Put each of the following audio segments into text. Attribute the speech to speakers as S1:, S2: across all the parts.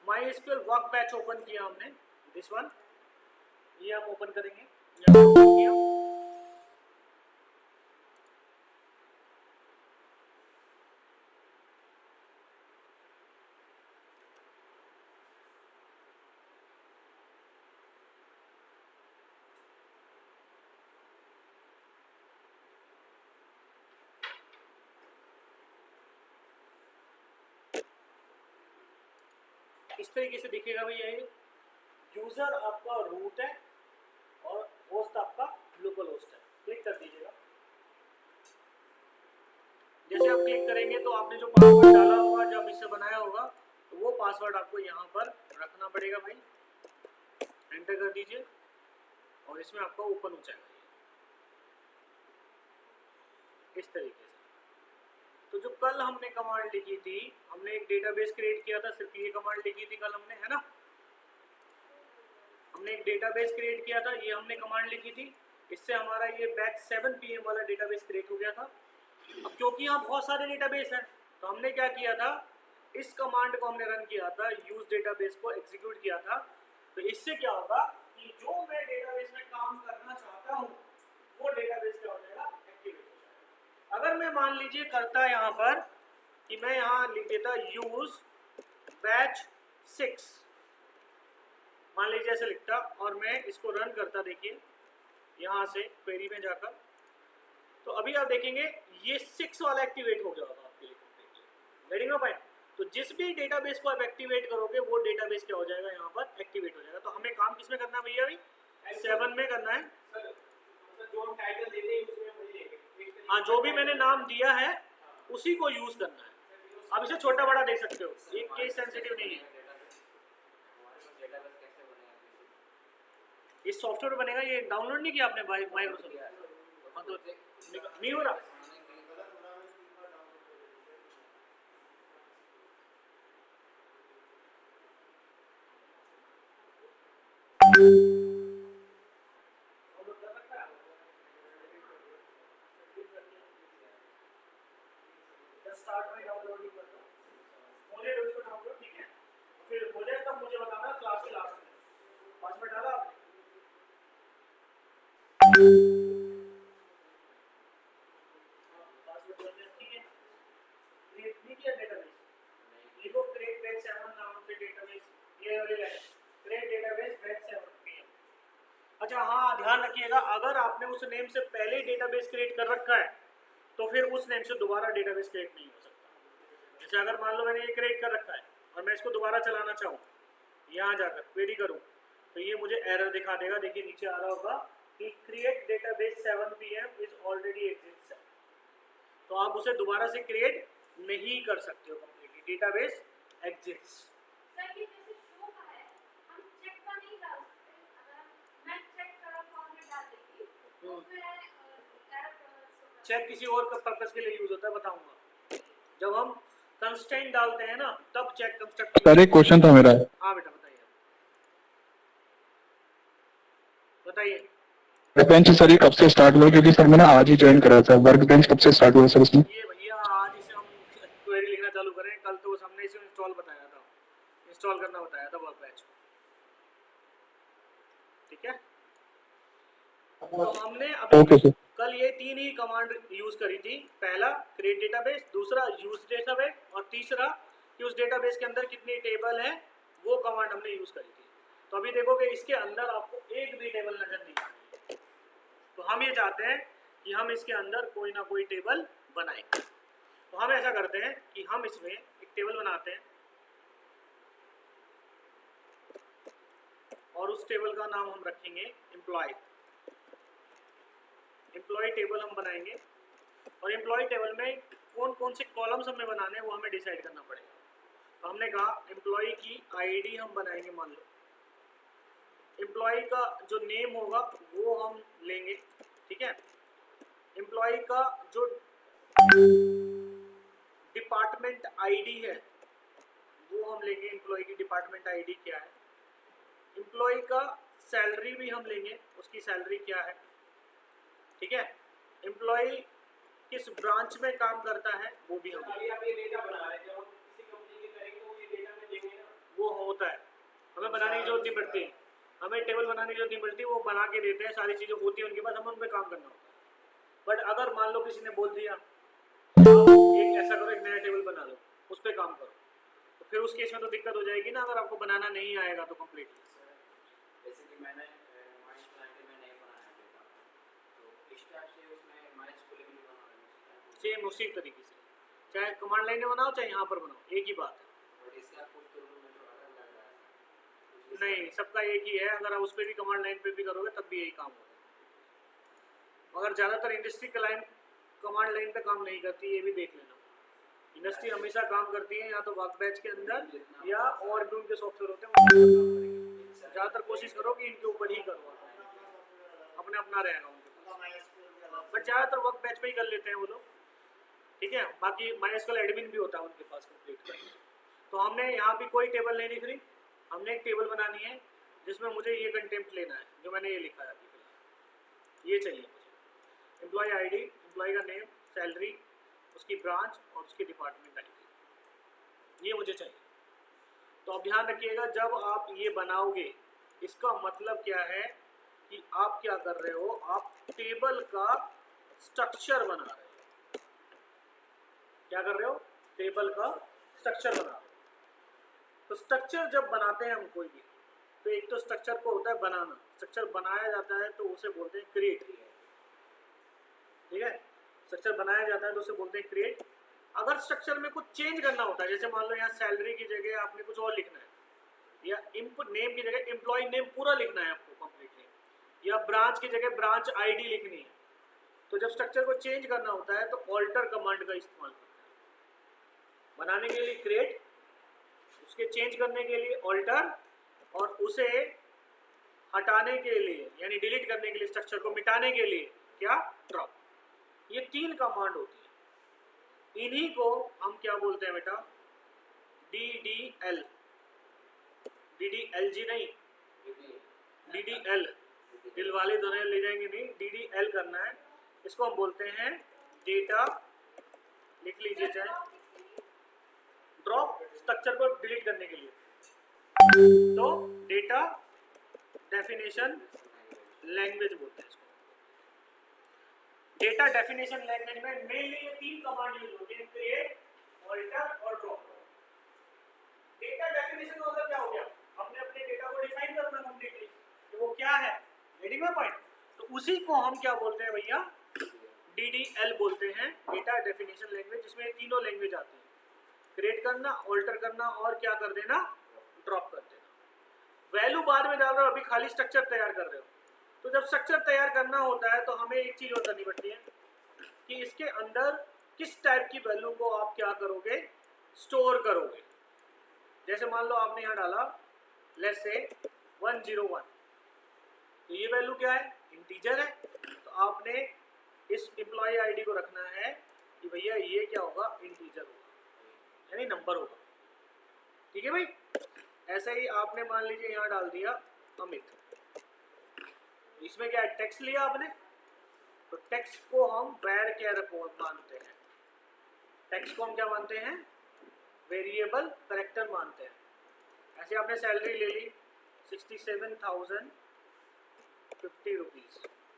S1: MySQL work batch open किया हमने, this one, ये हम ओपन करेंगे, यहाँ ओपन किया। इस तरीके से दिखेगा भैया, ये यूजर आपका रूट है और होस्ट आपका लोकल होस्ट है। क्लिक कर दीजिएगा। जैसे आप क्लिक करेंगे तो आपने जो पासवर्ड डाला होगा, जब इसे बनाया होगा, तो वो पासवर्ड आपको यहाँ पर रखना पड़ेगा भाई। एंटर कर दीजिए और इसमें आपका ओपन हो जाएगा इस तरीके से। तो जो कल हमने कमांड लिखी थी, हमने एक डेटाबेस क्रिएट किया था, सिर्फ ये कमांड लिखी थी कल हमने, है ना। हमने एक डेटाबेस क्रिएट किया था, ये हमने कमांड लिखी थी, इससे हमारा ये बैच 7 PM वाला डेटाबेस क्रिएट हो गया था। अब क्योंकि यहाँ बहुत सारे डेटाबेस हैं, तो हमने क्या किया था, इस कमांड को हमने रन किया था, यूज डेटाबेस को एग्जीक्यूट किया था। तो इससे क्या होगा कि जो मैं डेटाबेस में काम करना चाहता हूँ वो डेटाबेस क्या हो जाएगा, एक्टिवेट हो जाएगा। अगर मैं मान लीजिए करता यहाँ पर कि मैं यहाँ लिख देता यूज बैच 6, मान लीजिए ऐसे लिखता, और मैं इसको रन करता, देखिए यहाँ से क्वेरी में जाकर, तो अभी आप देखेंगे ये 6 वाला एक्टिवेट हो गया होगा आपके लिए। Getting a point. तो जिस भी डेटाबेस को आप एक्टिवेट करोगे वो डेटाबेस क्या हो जाएगा, यहाँ पर एक्टिवेट हो जाएगा। तो हमें काम किसमें करना है भैया, अभी 7 में करना है। जो हम टाइटल देते हैं उसमें वही लेंगे, हाँ, जो भी मैंने नाम दिया है उसी को यूज करना है। आप इसे छोटा बड़ा दे सकते हो, ये केस सेंसिटिव नहीं है। ये सॉफ्टवेयर बनेगा, ये डाउनलोड नहीं किया आपने माइक्रोसॉफ्ट, हाँ, तो नहीं हो रहा। स्टार्ट में डाउनलोडिंग करता हूं, मुझे उसको डाउनलोड, ठीक है, फिर हो जाए तब मुझे बताना, क्लास के लास्ट में। पासवर्ड डाला आपने, पासवर्ड डाल दिया, ठीक है। क्रिएट नहीं किया डेटाबेस, लिखो क्रिएट बैच 7 नाम से डेटाबेस, ये वाली line, create database batch 7 PM। अच्छा हाँ, ध्यान रखिएगा, अगर आपने उस नेम से पहले ही डेटाबेस क्रिएट कर रखा है तो फिर उस नेम से दोबारा डेटाबेस क्रिएट नहीं हो सकता। जैसे अगर मान लो मैंने ये क्रिएट कर रखा है और मैं इसको दोबारा चलाना चाहूँ, यहाँ जाकर क्वेरी करूँ, तो ये मुझे एरर दिखा देगा। देखिए नीचे आ रहा होगा कि create database 7 PM is already exist. तो आप उसे दोबारा से क्रिएट नहीं कर सकते हो, कंप्लीटली डेटाबेस एग्जिस्ट। चेक किसी और पर्पस के लिए यूज होता है, बताऊंगा। जब हम कंस्ट्रेंट डालते हैं ना, तब चेक कंस्ट्रक्ट।
S2: सर एक क्वेश्चन था मेरा।
S1: हाँ बेटा बताइए, बताइए।
S2: वर्क बेंच सर ये कब से स्टार्ट हुआ, क्योंकि सर मैंने आज ही ज्वाइन करा था। वर्क बेंच कब से स्टार्ट हुआ सर इसमें?
S1: ये भैया आज इसे हम क्वेरी लिखना चालू करें, कल तो हमने इसे इंस्टॉल बताया था, इंस्टॉल करना बताया था वर्क बेंच, ठीक है। तो हमने अभी कल ये 3 ही कमांड यूज करी थी। पहला क्रिएट डेटाबेस, दूसरा यूज डेटाबेस, और तीसरा कि उस डेटाबेस के अंदर कितनी टेबल है, वो कमांड हमने यूज करी थी। तो अभी देखोगे इसके अंदर आपको एक भी टेबल नजर नहीं आ रही। तो हम ये चाहते हैं कि हम इसके अंदर कोई ना कोई टेबल बनाएं। तो हम ऐसा करते हैं कि हम इसमें एक टेबल बनाते हैं और उस टेबल का नाम हम रखेंगे एम्प्लॉय। एम्प्लॉय टेबल हम बनाएंगे और एम्प्लॉय टेबल में कौन कौन से कॉलम्स हमें बनाने हैं वो हमें डिसाइड करना पड़ेगा। तो हमने कहा एम्प्लॉय की आईडी हम बनाएंगे, मान लो एम्प्लॉय का जो नेम होगा वो हम लेंगे, ठीक है। एम्प्लॉय का जो डिपार्टमेंट आईडी है वो हम लेंगे, एम्प्लॉय की डिपार्टमेंट आईडी क्या है। एम्प्लॉय का सैलरी भी हम लेंगे, उसकी सैलरी क्या है, ठीक है। एम्प्लॉय किस ब्रांच में काम करता है वो भी हम, वो होता जरूरत नहीं पड़ती, हमें टेबल बनाने की जरूरत नहीं पड़ती, वो बना के देते हैं, सारी चीज़ें होती हैं उनके पास, हमें उन पर काम करना होता है। बट अगर मान लो किसी ने बोल दिया एक ऐसा करो, एक नया टेबल बना लो, उस पर काम करो, तो फिर उस केस में तो दिक्कत हो जाएगी ना, अगर आपको बनाना नहीं आएगा तो कम्प्लीटली।
S3: जैसे कि मैंने माइनस 90 में नहीं बनाया डेटा, तो इस टाइप से उसमें माइनस को लेकर बनाना
S1: सेम उसी तरीके से, चाहे कमांड लाइन में बनाओ चाहे यहाँ पर बनाओ, एक ही बात है।
S3: और इसका कुछ तो रूल में जो अलग लग रहा है
S1: नहीं, सबका एक ही है, अगर आप उस पर भी कमांड लाइन पे भी करोगे तब भी यही काम होगा। मगर ज़्यादातर इंडस्ट्री क्लाइंट कमांड लाइन पे काम नहीं करती, ये भी देख लेना। इंडस्ट्री हमेशा काम करती है या तो वर्क बेंच के अंदर या और भी उनके सॉफ्टवेयर होते हैं, ज़्यादातर कोशिश करो कि इनके ऊपर ही करो, अपने अपना रहेगा उनके पास, बट ज़्यादातर वर्क बेंच पे ही कर लेते हैं वो लोग, ठीक है। बाकी माइस्क्यूएल एडमिन भी होता है उनके पास कंप्लीट करने। तो हमने यहाँ भी कोई टेबल नहीं लिख रही, हमने एक टेबल बनानी है जिसमें मुझे ये कंटेंट लेना है, जो मैंने ये लिखा है अभी फिलहाल, ये चाहिए मुझे। एम्प्लॉय आईडी, एम्प्लॉय का नेम, सैलरी, उसकी ब्रांच और उसकी डिपार्टमेंट आईडी, ये मुझे चाहिए। तो अब ध्यान रखिएगा, जब आप ये बनाओगे इसका मतलब क्या है कि आप क्या कर रहे हो, आप टेबल का स्ट्रक्चर बना रहे हो। क्या कर रहे हो? टेबल का स्ट्रक्चर बना रहे हो। तो स्ट्रक्चर जब बनाते हैं हम कोई भी, तो एक तो स्ट्रक्चर को होता है बनाना, स्ट्रक्चर बनाया जाता है तो उसे बोलते हैं क्रिएट, ठीक है। स्ट्रक्चर बनाया जाता है तो उसे बोलते हैं क्रिएट। अगर स्ट्रक्चर में कुछ चेंज करना होता है, जैसे मान लो यहाँ सैलरी की जगह आपने कुछ और लिखना है, या इनपुट नेम की जगह एम्प्लॉय नेम पूरा लिखना है आपको कंप्लीटली, या ब्रांच की जगह ब्रांच आईडी लिखनी है, तो जब स्ट्रक्चर को चेंज करना होता है तो ऑल्टर कमांड का इस्तेमाल करते हैं। बनाने के लिए क्रिएट, उसके चेंज करने के लिए ऑल्टर, और उसे हटाने के लिए यानी डिलीट करने के लिए, स्ट्रक्चर को मिटाने के लिए क्या? ड्रॉप। ये 3 कमांड होती है, इन्हीं को हम क्या बोलते हैं बेटा? DDL, DDLG नहीं, DDL, दिल वाले दोनों ले जाएंगे नहीं, DDL करना है। इसको हम बोलते हैं डेटा, लिख लीजिए चाहे, ड्रॉप, स्ट्रक्चर को डिलीट करने के लिए। तो डेटा डेफिनेशन लैंग्वेज बोलते हैं इसको। डेटा डेफिनेशन लैंग्वेज में मेनली ये 3 कमांड यूज होती है, क्रिएट, ऑल्टर और ड्रॉप। डेटा डेफिनेशन का मतलब क्या हो गया? हमने अपने डेटा को डिफाइन करना कंप्लीटली कि वो क्या है, गेटिंग माय पॉइंट। तो उसी को हम क्या बोलते हैं भैया? DDL बोलते हैं, डेटा डेफिनेशन लैंग्वेज, जिसमें ये तीनों लैंग्वेज आती है, क्रिएट करना, ऑल्टर करना और क्या कर देना? ड्रॉप कर देना। वैल्यू बाद में डाल रहे हो, अभी खाली स्ट्रक्चर तैयार कर रहे हो। तो जब स्ट्रक्चर तैयार करना होता है तो हमें एक चीज और करनी पड़ती है कि इसके अंदर किस टाइप की वैल्यू को आप क्या करोगे? स्टोर करोगे। जैसे मान लो आपने यहाँ डाला लेट्स से 101, तो ये वैल्यू क्या है? इंटीजर है। तो आपने इस एम्प्लॉय आईडी को रखना है कि भैया ये क्या होगा? इंटीजर होगा, यानी नंबर होगा, ठीक है भाई। ऐसे ही आपने मान लीजिए यहाँ डाल दिया अमित, इसमें क्या है? टेक्स्ट लिया आपने, तो टेक्स्ट को हम वैर कैरेक्टर मानते हैं। टेक्स्ट को हम क्या मानते हैं? वेरिएबल कैरेक्टर मानते हैं। ऐसे आपने सैलरी ले ली 67,050 रुपीज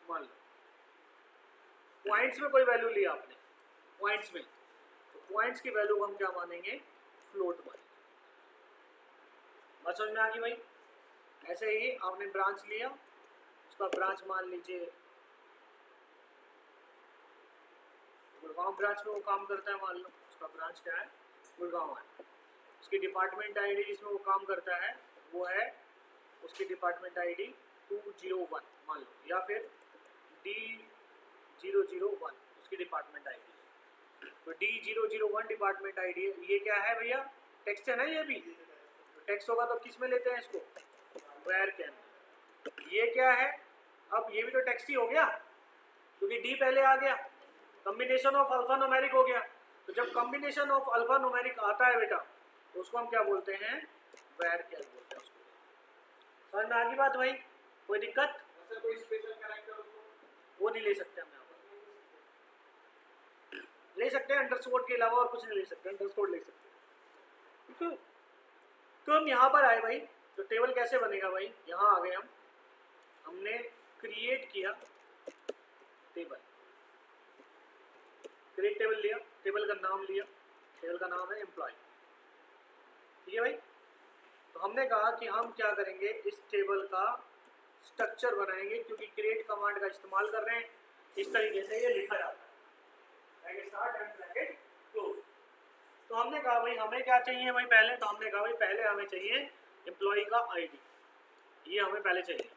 S1: मान लो। पॉइंट्स में कोई वैल्यू लिया आपने, पॉइंट्स में, तो पॉइंट्स की वैल्यू हम क्या मानेंगे? फ्लोट मानेंगे। बात समझ में आ गई भाई? ऐसे ही आपने ब्रांच लिया, उसका ब्रांच मान लीजिए गुड़गांव ब्रांच में वो काम करता है, मान लो उसका ब्रांच क्या है? गुड़गांव है। उसकी डिपार्टमेंट आईडी जिसमें वो काम करता है वो है उसकी डिपार्टमेंट आईडी 201 मान लो, या फिर D001 उसकी डिपार्टमेंट आईडी है। तो D001 डिपार्टमेंट आईडी है। ये क्या है भैया? टेक्स्ट है ना ये भी, तो टेक्स्ट होगा तो किस में लेते हैं इसको? वेयर के अंदर। ये क्या है? अब ये भी तो टेक्स्ट ही हो गया क्योंकि D पहले आ गया, कॉम्बिनेशन ऑफ अल्फा न्यूमेरिक हो गया। तो जब कॉम्बिनेशन ऑफ अल्फा न्यूमेरिक आता है बेटा, तो उसको हम क्या बोलते हैं? वेयर कैर बोलते हैं उसको। समझ में आ गई बात भाई? कोई दिक्कत?
S3: कोई स्पेशल कैरेक्टर
S1: वो नहीं ले सकते हम यहाँ पर, ले सकते हैं अंडरस्कोर के अलावा और कुछ नहीं ले सकते, अंडरस्कोर ले सकते हैं। तो हम यहाँ पर आए भाई, तो टेबल कैसे बनेगा भाई, यहाँ आ गए हमने क्रिएट किया टेबल, क्रिएट टेबल लिया, टेबल का नाम लिया, टेबल का नाम है एम्प्लॉय। ठीक है भाई। तो हमने कहा कि हम क्या करेंगे, इस टेबल का स्ट्रक्चर बनाएंगे, क्योंकि क्रिएट कमांड का इस्तेमाल कर रहे हैं। इस तरीके से ये लिखा जाता है, bracket start and bracket close. तो हमने कहा भाई हमें क्या चाहिए भाई पहले, तो हमने कहा भाई पहले हमें चाहिए एम्प्लॉय का आईडी, ये हमें पहले चाहिए।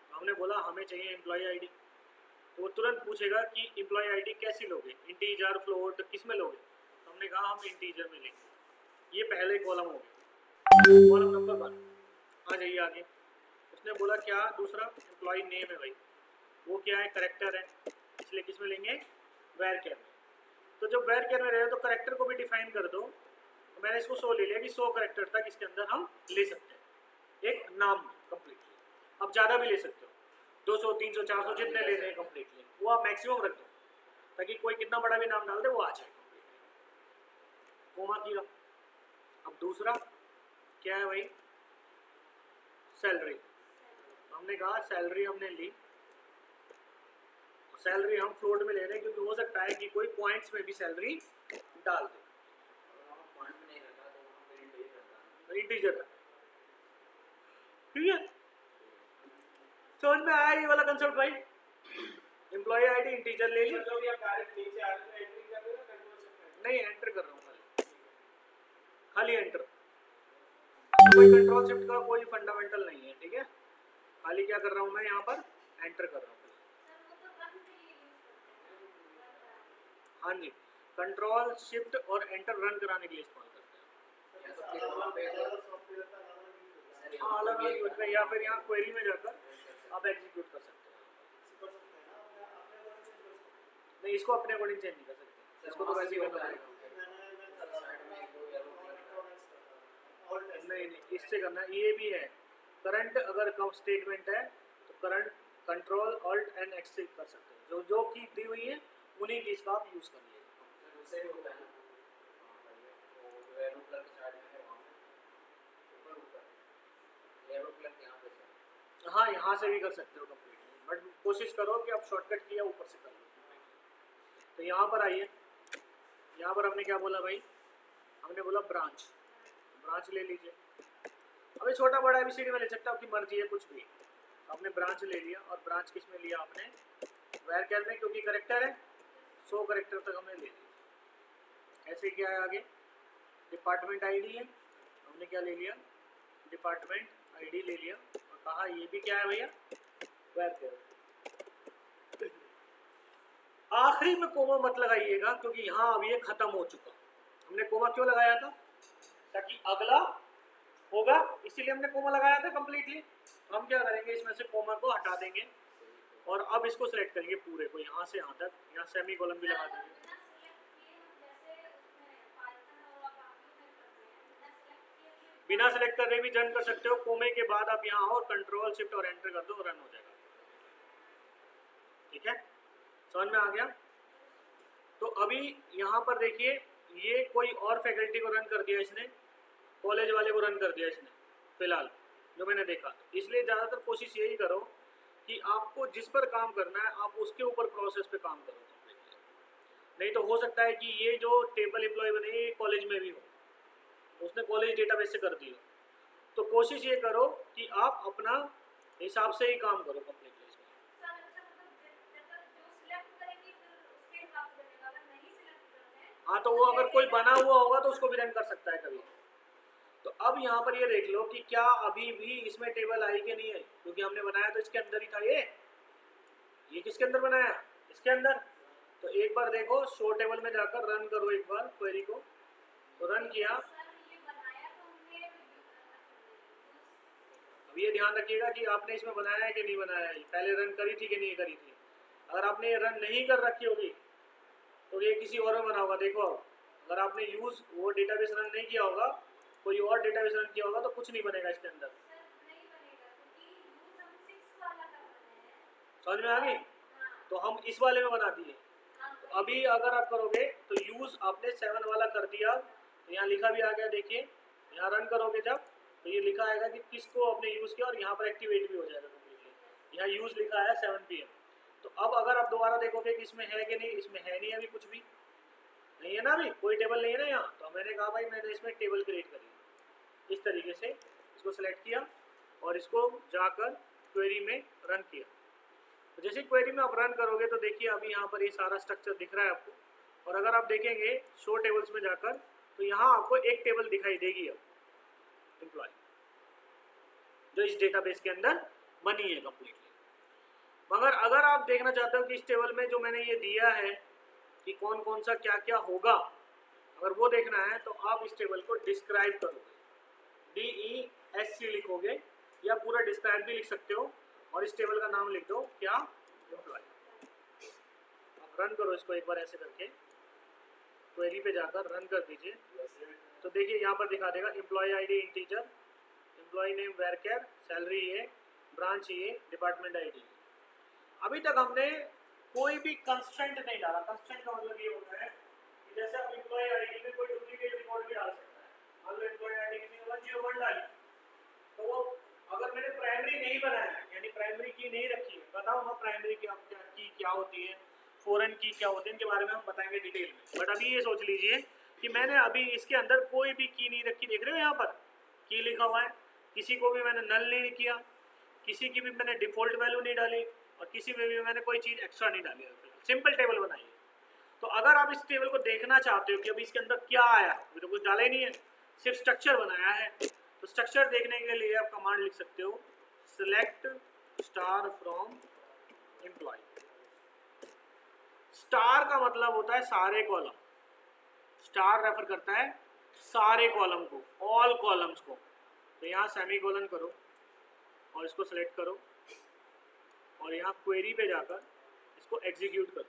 S1: तो हमने बोला हमें चाहिए एम्प्लॉय आईडी। तो वो तुरंत पूछेगा कि एम्प्लॉय आईडी कैसी लोगे, इंटीजर फ्लोट किस में लोगे। तो हमने कहा हम इंटीजर में लेंगे। ये पहले कॉलम हो गया, कॉलम नंबर 1। आ जाइए आगे। उसने बोला क्या दूसरा, एम्प्लॉय नेम है भाई, वो क्या है, करेक्टर है, इसलिए किस में लेंगे, वेर केयर में। तो जब वेर केयर में रहे तो करेक्टर को भी डिफाइन कर दो। तो मैंने इसको 100 ले लिया कि 100 करेक्टर तक इसके अंदर हम ले सकते हैं एक नाम में कम्प्लीटली। अब ज़्यादा भी ले सकते हो, 200 300 400 जितने ले रहे हैं कम्प्लीटली, वो आप मैक्सिमम रख दो ताकि कोई कितना बड़ा भी नाम डाल दे वो आ जाए कम्प्लीटली। कोमा किया। अब दूसरा क्या है भाई, सैलरी। हमने कहा सैलरी हमने ली, सैलरी हम फ्लोट में ले रहे हैं क्योंकि हो सकता है कि कोई पॉइंट्स में भी सैलरी डाल दे,
S3: पॉइंट में नहीं रखा तो वहाँ पे इंटीजर रखा।
S1: इंटीजर। ठीक है, समझ में आया ये वाला कंसेप्ट भाई। एम्प्लॉय आईडी इंटीजर ले ली, नहीं एंटर कर रहा हूँ खाली एंटर, कोई कंट्रोल शिफ्ट का कोई फंडामेंटल नहीं है। ठीक है, खाली क्या कर रहा हूँ मैं यहाँ पर, एंटर कर रहा हूँ। हाँ जी, कंट्रोल शिफ्ट और एंटर रन कराने के लिए इस्तेमाल करते हैं।
S3: या तो फिर वहाँ पे
S1: हाँ अलग अलग यूज में, या फिर यहाँ क्वेरी में जाकर आप एग्जीक्यूट कर सकते हैं। नहीं, इसको अपने अकॉर्डिंग चेंज नहीं कर सकते, इसको तो वैसे ही करना पड़ेगा। नहीं नहीं, इससे करना, ये भी है करंट, अगर कम स्टेटमेंट है तो current control alt and x से कर सकते हैं, जो जो की दी हुई है उन्हीं की इसका आप यूज़ करिए।
S3: उससे भी होता है ना, वो एरो प्लग स्टार्ट में है वहाँ पे ऊपर एरो प्लग यहाँ पे है।
S1: हाँ यहाँ से भी कर सकते हो कम्प्लीटली, बट कोशिश करो कि आप शॉर्टकट किया ऊपर से कर लो। तो यहाँ पर आइए, यहाँ पर हमने क्या बोला भाई, हमने बोला ब्रांच, ब्रांच ले लीजिए। अभी छोटा बड़ा ABCD में ले सकते हो, आपकी मर्जी है कुछ भी। आपने ब्रांच ले लिया, और ब्रांच किस में लिया आपने, वेर केयर में, क्योंकि करेक्टर है 100 करेक्टर तक हमने ले लिया। ऐसे क्या है आगे, डिपार्टमेंट आईडी है, हमने क्या ले लिया, डिपार्टमेंट आईडी ले लिया, और कहा ये भी क्या है भैया, वेर केयर। आखिरी में कोमा मत लगाइएगा, क्योंकि यहाँ अब ये खत्म हो चुका। हमने कोमा क्यों लगाया था, ताकि अगला होगा, इसीलिए हमने कोमा लगाया था कम्प्लीटली। हम क्या करेंगे, इसमें से कोमा को हटा देंगे और अब इसको सिलेक्ट करेंगे पूरे को, यहाँ से यहाँ तक, यहाँ सेमी कॉलम भी लगा देंगे। बिना सिलेक्ट करे भी रन कर सकते हो, कोमे के बाद आप यहाँ और कंट्रोल शिफ्ट और एंटर कर दो, रन हो जाएगा। ठीक है, समझ में आ गया। तो अभी यहाँ पर देखिए, ये कोई और फैकल्टी को रन कर दिया इसने, कॉलेज वाले को रन कर दिया इसने फिलहाल जो मैंने देखा। इसलिए ज़्यादातर कोशिश यही करो कि आपको जिस पर काम करना है आप उसके ऊपर प्रोसेस पे काम करो, नहीं तो हो सकता है कि ये जो टेबल एम्प्लॉय बने ये कॉलेज में भी हो, उसने कॉलेज डेटाबेस से कर दिया। तो कोशिश ये करो कि आप अपना हिसाब से ही काम करो कम्प्लीटली इसमें। हाँ तो वो अगर कोई बना हुआ होगा तो उसको भी रन कर सकता है कभी। तो अब यहाँ पर ये देख लो कि क्या अभी भी इसमें टेबल आई कि नहीं आई, क्योंकि हमने बनाया तो इसके अंदर ही था। ये किसके अंदर बनाया, इसके अंदर। तो एक बार देखो शो टेबल में जाकर रन करो एक बार क्वेरी को, तो रन किया। अब ये ध्यान रखिएगा कि आपने इसमें बनाया है कि नहीं बनाया है, पहले रन करी थी कि नहीं करी थी। अगर आपने ये रन नहीं कर रखी होगी तो ये किसी और में बना होगा। देखो अब अगर आपने यूज़ वो डेटाबेस रन नहीं किया होगा, कोई और डेटाबेस रन किया होगा तो कुछ नहीं बनेगा इसके अंदर। समझ में आ गई। तो हम इस वाले में बना दिए। तो अभी अगर आप करोगे तो यूज़ आपने 7 वाला कर दिया, तो यहाँ लिखा भी आ गया, देखिए यहाँ रन करोगे जब तो ये लिखा आएगा कि किसको आपने यूज़ किया, और यहाँ पर एक्टिवेट भी हो जाएगा कम्प्लीटली। यहाँ यूज़ लिखा है 7 PM। तो अब अगर आप दोबारा देखोगे कि इसमें है कि नहीं, इसमें है नहीं, अभी कुछ भी नहीं है ना, अभी कोई टेबल नहीं है ना यहाँ। तो मैंने कहा भाई मैंने इसमें टेबल क्रिएट करी। इस तरीके से इसको सेलेक्ट किया और इसको जाकर क्वेरी में रन किया। तो जैसे क्वेरी में आप रन करोगे तो देखिए अभी यहाँ पर ये सारा स्ट्रक्चर दिख रहा है आपको। और अगर आप देखेंगे शो टेबल्स में जाकर तो यहाँ आपको एक टेबल दिखाई देगी अब एम्प्लॉय, जो इस डेटाबेस के अंदर बनी है कम्प्लीटली। मगर अगर आप देखना चाहते हो कि इस टेबल में जो मैंने ये दिया है कि कौन कौन सा क्या क्या होगा, अगर वो देखना है तो आप इस टेबल को डिस्क्राइब करोगे, DESC लिखोगे, या पूरा डिस्क्राइब भी लिख सकते हो। और इस टेबल का नाम लिख दो क्या, एम्प्लॉय। आप रन करो इसको एक बार ऐसे करके, क्वेरी पे जाकर रन कर दीजिए। तो देखिए यहाँ पर दिखा देगा employee ID integer, employee name varchar, salary ये, ब्रांच ये, डिपार्टमेंट ID। अभी तक हमने कोई भी कंस्ट्रेंट नहीं डाला। कंस्ट्रेंट का मतलब ये होता है कि जैसे आप एम्प्लॉय ID में कोई डुप्लीकेट रिकॉर्ड भी डाल सकता है। मान लो एम्प्लॉय ID किसी ने 101 डाली, तो वो अगर मैंने प्राइमरी नहीं बनाया यानी प्राइमरी की नहीं रखी है, बताओ ना प्राइमरी की क्या होती है, फॉरेन की क्या होती है, इनके बारे में हम बताएंगे डिटेल में। बट अभी ये सोच लीजिए कि मैंने अभी इसके अंदर कोई भी की नहीं रखी। देख रहे हो यहाँ पर की लिखा हुआ है, किसी को भी मैंने नल नहीं किया, किसी की भी मैंने डिफ़ॉल्ट वैल्यू नहीं डाली, और किसी में भी मैंने कोई चीज़ एक्स्ट्रा नहीं डाली। सिंपल टेबल बनाई है। तो अगर आप इस टेबल को देखना चाहते हो कि अभी इसके अंदर क्या आया, अभी तो कुछ डाला ही नहीं है, सिर्फ स्ट्रक्चर बनाया है, तो स्ट्रक्चर देखने के लिए आप कमांड लिख सकते हो select star from employ. Star का मतलब होता है सारे कॉलम, स्टार रेफर करता है सारे कॉलम को, ऑल कॉलम्स को। तो यहाँ सेमीकोलन करो और इसको सेलेक्ट करो और यहाँ क्वेरी पे जाकर इसको एग्जीक्यूट करो।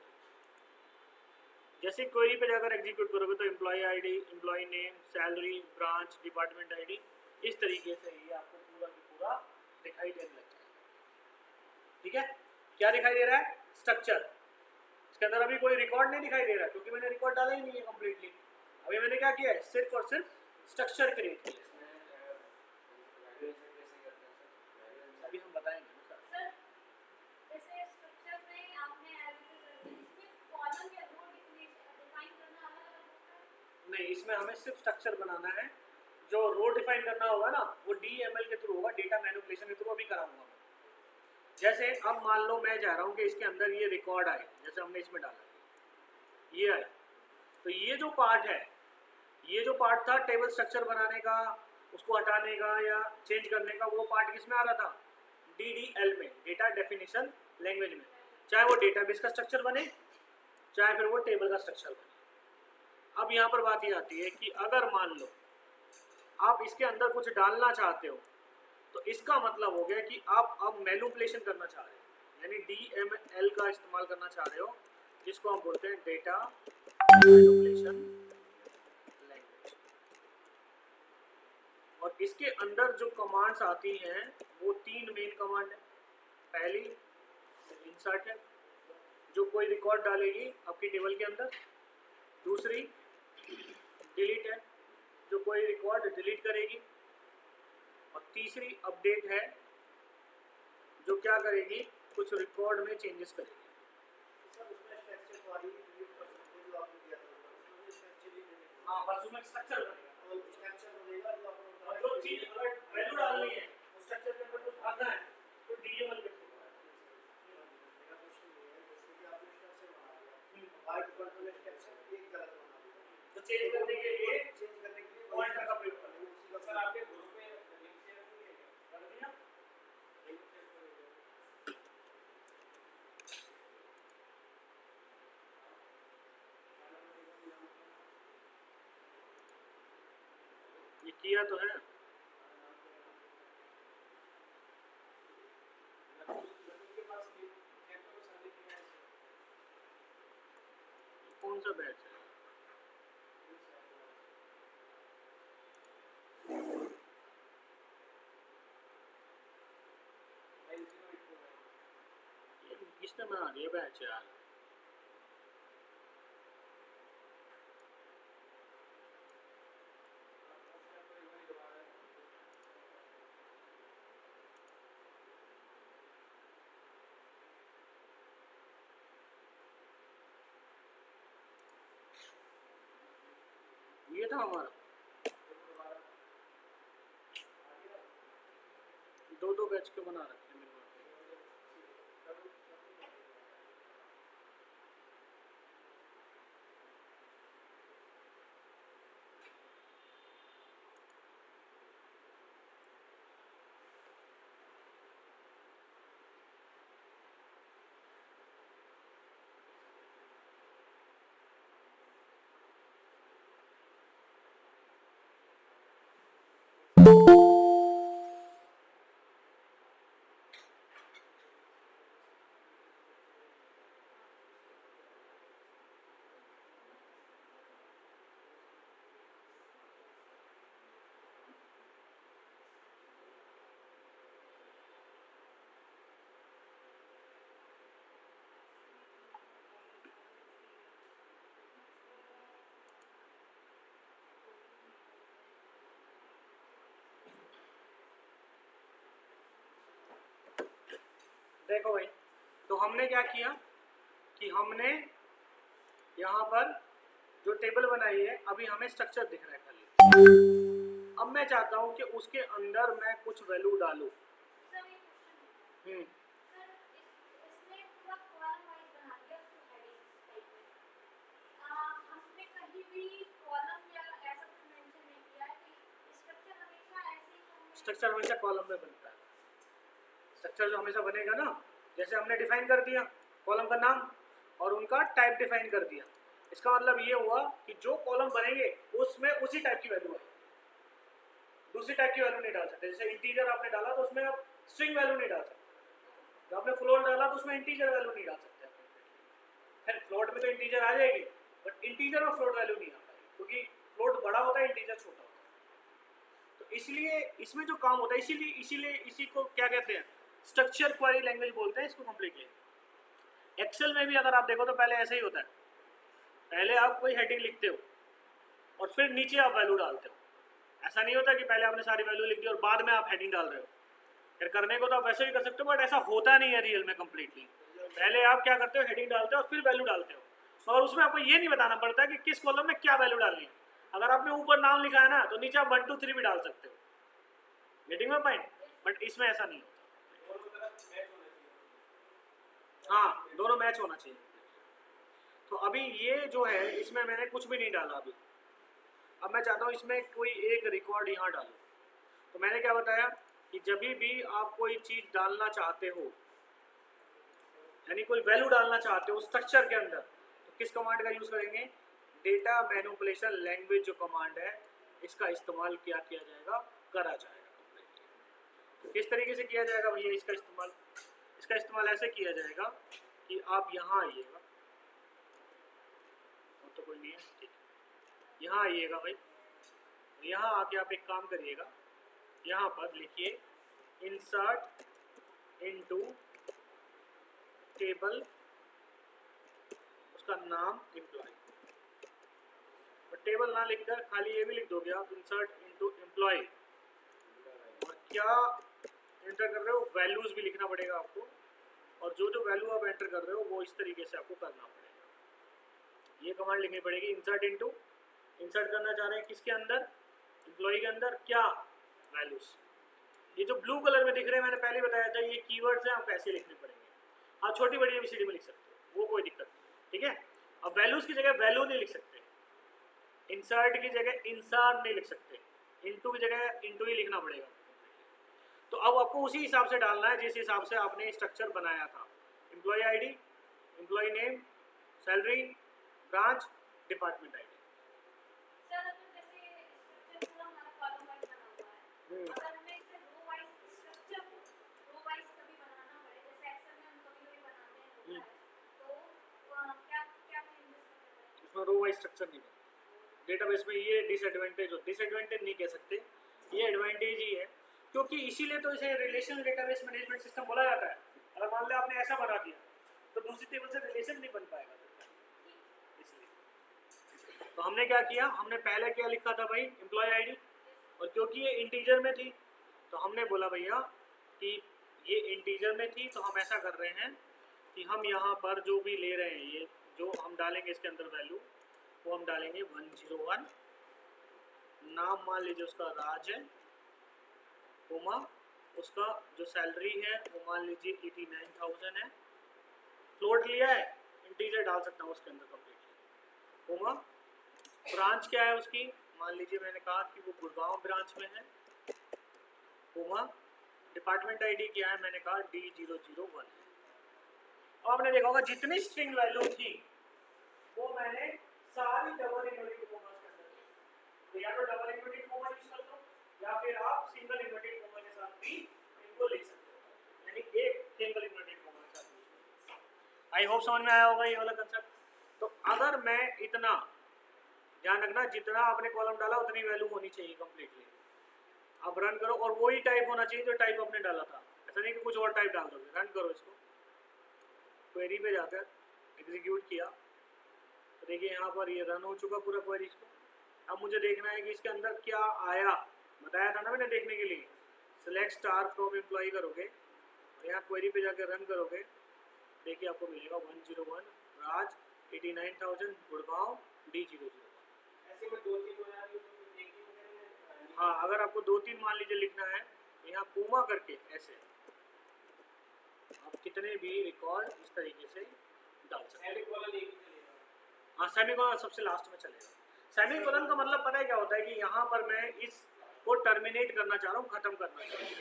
S1: जैसे क्वेरी पे जाकर एग्जीक्यूट करोगे तो employee ID, employee name, salary, branch, department ID, इस तरीके से ये आपको पूरा की पूरा दिखाई देने लग जाएगा। ठीक है, क्या दिखाई दे रहा है, स्ट्रक्चर। इसके अंदर अभी कोई रिकॉर्ड नहीं दिखाई दे रहा क्योंकि मैंने रिकॉर्ड डाला ही नहीं है कम्प्लीटली। अभी मैंने क्या किया है, सिर्फ और सिर्फ स्ट्रक्चर क्रिएट किया। अभी हम बताएंगे नहीं, इसमें हमें सिर्फ स्ट्रक्चर बनाना है। जो रो डिफाइन करना होगा ना वो DML के थ्रू होगा, डेटा मैनिपुलेशन के थ्रू अभी कराऊंगा। जैसे अब मान लो मैं चाह रहा हूँ कि इसके अंदर ये रिकॉर्ड आए, जैसे हमने इसमें डाला ये आए, तो ये जो पार्ट है, ये जो पार्ट था टेबल स्ट्रक्चर बनाने का, उसको हटाने का या चेंज करने का, वो पार्ट किस में आ रहा था, DDL में, डेटा डेफिनेशन लैंग्वेज में। चाहे वो डेटाबेस का स्ट्रक्चर बने, चाहे फिर वो टेबल का स्ट्रक्चर बने। अब यहाँ पर बात ये आती है कि अगर मान लो आप इसके अंदर कुछ डालना चाहते हो, तो इसका मतलब हो गया कि आप अब मैनिपुलेशन करना चाह रहे हो, यानी DML का इस्तेमाल करना चाह रहे हो, जिसको हम बोलते हैं डेटा मैनिपुलेशन लैंग्वेज। और इसके अंदर जो कमांड्स आती हैं वो 3 मेन कमांड है। पहली इंसर्ट है, जो कोई रिकॉर्ड डालेगी आपकी टेबल के अंदर। दूसरी डिलीट है, जो कोई रिकॉर्ड डिलीट करेगी। और तीसरी अपडेट है, जो क्या करेगी, कुछ रिकॉर्ड में चेंजेस करेगी। हाँ, बस उसमें स्ट्रक्चर बनेगा, और जो चीज अगर वैल्यू डालनी है उस स्ट्रक्चर के अंदर कुछ भरना है तो DML के थ्रू तो चेंज करने के लिए पॉइंटर का प्रयोग करेंगे। सर आपके ग्रुप में लिंक शेयर कर दिया, ये किया तो है। कौन सा बैच है, इसने बना दिया बैच यार। ये था हमारा, दो दो बैच के बना रखे हैं मेरे पास। देखो भाई, तो हमने क्या किया कि हमने यहाँ पर जो टेबल बनाई है, अभी हमें स्ट्रक्चर दिख रहा है खाली। अब मैं चाहता हूँ कि उसके अंदर मैं कुछ वैल्यू डालूँ। स्ट्रक्चर हमेशा कॉलम में बनता है। स्ट्रक्चर जो हमेशा बनेगा ना, जैसे हमने डिफाइन कर दिया कॉलम का नाम और उनका टाइप डिफाइन कर दिया, इसका मतलब ये हुआ कि जो कॉलम बनेंगे उसमें उसी टाइप की वैल्यू आएगी, दूसरी टाइप की वैल्यू नहीं डाल सकते। जैसे इंटीजर आपने डाला तो उसमें आप स्ट्रिंग वैल्यू नहीं डाल सकते, जब आपने फ्लोट डाला तो उसमें इंटीजर वैल्यू नहीं डाल सकते। फिर फ्लोट में तो इंटीजर आ जाएगी, बट इंटीजर और फ्लोट वैल्यू नहीं आ पाएगी, क्योंकि फ्लोट बड़ा होता है, इंटीजर छोटा होता है। तो इसलिए इसमें जो काम होता है, इसीलिए इसी को क्या कहते हैं, स्ट्रक्चर क्वेरी लैंग्वेज बोलते हैं इसको कंप्लीटली। एक्सेल में भी अगर आप देखो तो पहले ऐसे ही होता है, पहले आप कोई हेडिंग लिखते हो और फिर नीचे आप वैल्यू डालते हो। ऐसा नहीं होता कि पहले आपने सारी वैल्यू लिख दी और बाद में आप हेडिंग डाल रहे हो। फिर करने को तो आप वैसे भी कर सकते हो, बट ऐसा होता नहीं है रियल में कंप्लीटली। पहले आप क्या करते हो, हेडिंग डालते हो और फिर वैल्यू डालते हो, और उसमें आपको ये नहीं बताना पड़ता कि किस कॉलम में क्या वैल्यू डालनी है। अगर आपने ऊपर नाम लिखा है ना, तो नीचे आप 1 2 3 भी डाल सकते हो। Getting my point? बट इसमें ऐसा नहीं होता। हाँ, दोनों मैच होना चाहिए। तो अभी ये जो है, इसमें मैंने कुछ भी नहीं डाला अभी। अब मैं चाहता हूँ इसमें कोई एक रिकॉर्ड यहाँ डालूँ। तो मैंने क्या बताया कि जब भी आप कोई चीज़ डालना चाहते हो, यानी कोई वैल्यू डालना चाहते हो स्ट्रक्चर के अंदर, तो किस कमांड का यूज़ करेंगे, डेटा मैनिपुलेशन लैंग्वेज जो कमांड है, इसका इस्तेमाल क्या किया जाएगा, करा जाएगा। तो किस तरीके से किया जाएगा भैया इसका इस्तेमाल? इसका इस्तेमाल ऐसे किया जाएगा कि आप यहाँ आइएगा, तो कोई नहीं है, ठीक है, यहाँ आइएगा भाई, यहाँ आके आप एक काम करिएगा, यहाँ पर लिखिए इंसर्ट इनटू टेबल, उसका नाम एम्प्लॉय। और टेबल ना लिखकर खाली ये भी लिख दोगे आप, इंसर्ट इनटू एम्प्लॉय। और क्या एंटर कर रहे हो, वैल्यूज भी लिखना पड़ेगा आपको, और जो जो वैल्यू आप एंटर कर रहे हो वो इस तरीके से आपको करना पड़ेगा। ये कमांड लिखनी पड़ेगी, इंसर्ट इनटू, इंसर्ट करना चाह रहे हैं किसके अंदर, एम्प्लॉय के अंदर, क्या, वैल्यूज। ये जो ब्लू कलर में दिख रहे हैं, मैंने पहले बताया था, ये कीवर्ड्स हैं, आपको ऐसे लिखने पड़ेंगे। आप छोटी बड़ी एबीसीडी में लिख सकते हो, वो कोई दिक्कत नहीं, ठीक है। अब वैल्यूज की जगह वैल्यू नहीं लिख सकते, इंसर्ट की जगह इंसर्ट नहीं लिख सकते, इनटू की जगह इनटू ही लिखना पड़ेगा। तो अब आपको उसी हिसाब से डालना है जिस हिसाब से आपने स्ट्रक्चर बनाया था। Employee ID, employee name, salary, branch, department ID. इसमें रो वाइज स्ट्रक्चर नहीं बनता डेटाबेस में, ये डिसएडवांटेज हो, डिसएडवांटेज नहीं कह सकते, ये एडवांटेज ही है, क्योंकि इसीलिए तो इसे रिलेशनल डेटाबेस मैनेजमेंट सिस्टम बोला जाता है। अगर मान लो आपने ऐसा बना दिया तो दूसरी टेबल से रिलेशन नहीं बन पाएगा, इसलिए। तो हमने क्या किया, हमने पहले क्या लिखा था भाई, एम्प्लॉय आईडी, और क्योंकि ये इंटीजर में थी तो हमने बोला भैया कि ये इंटीजर में थी, तो हम ऐसा कर रहे हैं कि हम यहाँ पर जो भी ले रहे हैं, ये जो हम डालेंगे इसके अंदर वैल्यू, वो हम डालेंगे 101 नाम मान लीजिए उसका राज है, कोमा उसका जो सैलरी है वो मान लीजिए 89,000 है, फ्लोट लिया है, इंटीजर डाल सकता हूँ उसके अंदर कंप्लीटली, कोमा ब्रांच क्या है उसकी, मान लीजिए मैंने कहा कि वो गुड़गांव ब्रांच में है, कोमा डिपार्टमेंट आईडी क्या है, मैंने कहा D001 है। अब आपने देखा होगा जितनी स्ट्रिंग वैल्यू थी वो मैंने सारी डबल इन्वर्टेड कोमा के अंदर दी। तो या तो डबल इन्वर्टेड कोमा यूज कर लो या फिर आप सिंगल इन्वर्टेड कोमा के साथ भी इनको लिख सकते हो, यानी एक सिंगल इन्वर्टेड कोमा के साथ। आई होप समझ में आया होगा ये वाला कंसेप्ट। तो अगर मैं इतना ध्यान रखना, जितना आपने कॉलम डाला उतनी वैल्यू होनी चाहिए कंप्लीटली। आप रन करो और वही टाइप होना चाहिए जो टाइप आपने डाला था, ऐसा नहीं कि कुछ और टाइप डाल दोगे। रन करो इसको, क्वेरी पे जाकर एग्जीक्यूट किया, तो देखिए यहाँ पर ये रन हो चुका पूरा क्वेरी को। अब मुझे देखना है कि इसके अंदर क्या आया, बताया था ना मैंने देखने के लिए, सिलेक्ट स्टार फ्रॉम एम्प्लॉय करोगे और यहाँ क्वेरी पे जाकर रन करोगे, देखिए आपको मिलेगा 101 राज 89,000 गुड़गांव D001।
S3: ऐसे में 2-3 हो जाती है तो एक ही में
S1: हाँ, अगर आपको 2-3 मान लीजिए लिखना है तो यहाँ कोमा करके ऐसे आप कितने भी रिकॉर्ड इस तरीके से डाल सकते हैं।
S3: सेमीकोलन एक ही चलेगा।
S1: हाँ, सेमीकोलन सबसे लास्ट में चलेगा। सेमीकोलन का मतलब पता है क्या होता है कि यहाँ पर मैं इसको टर्मिनेट करना चाह रहा हूँ, खत्म करना चाह रहा हूँ।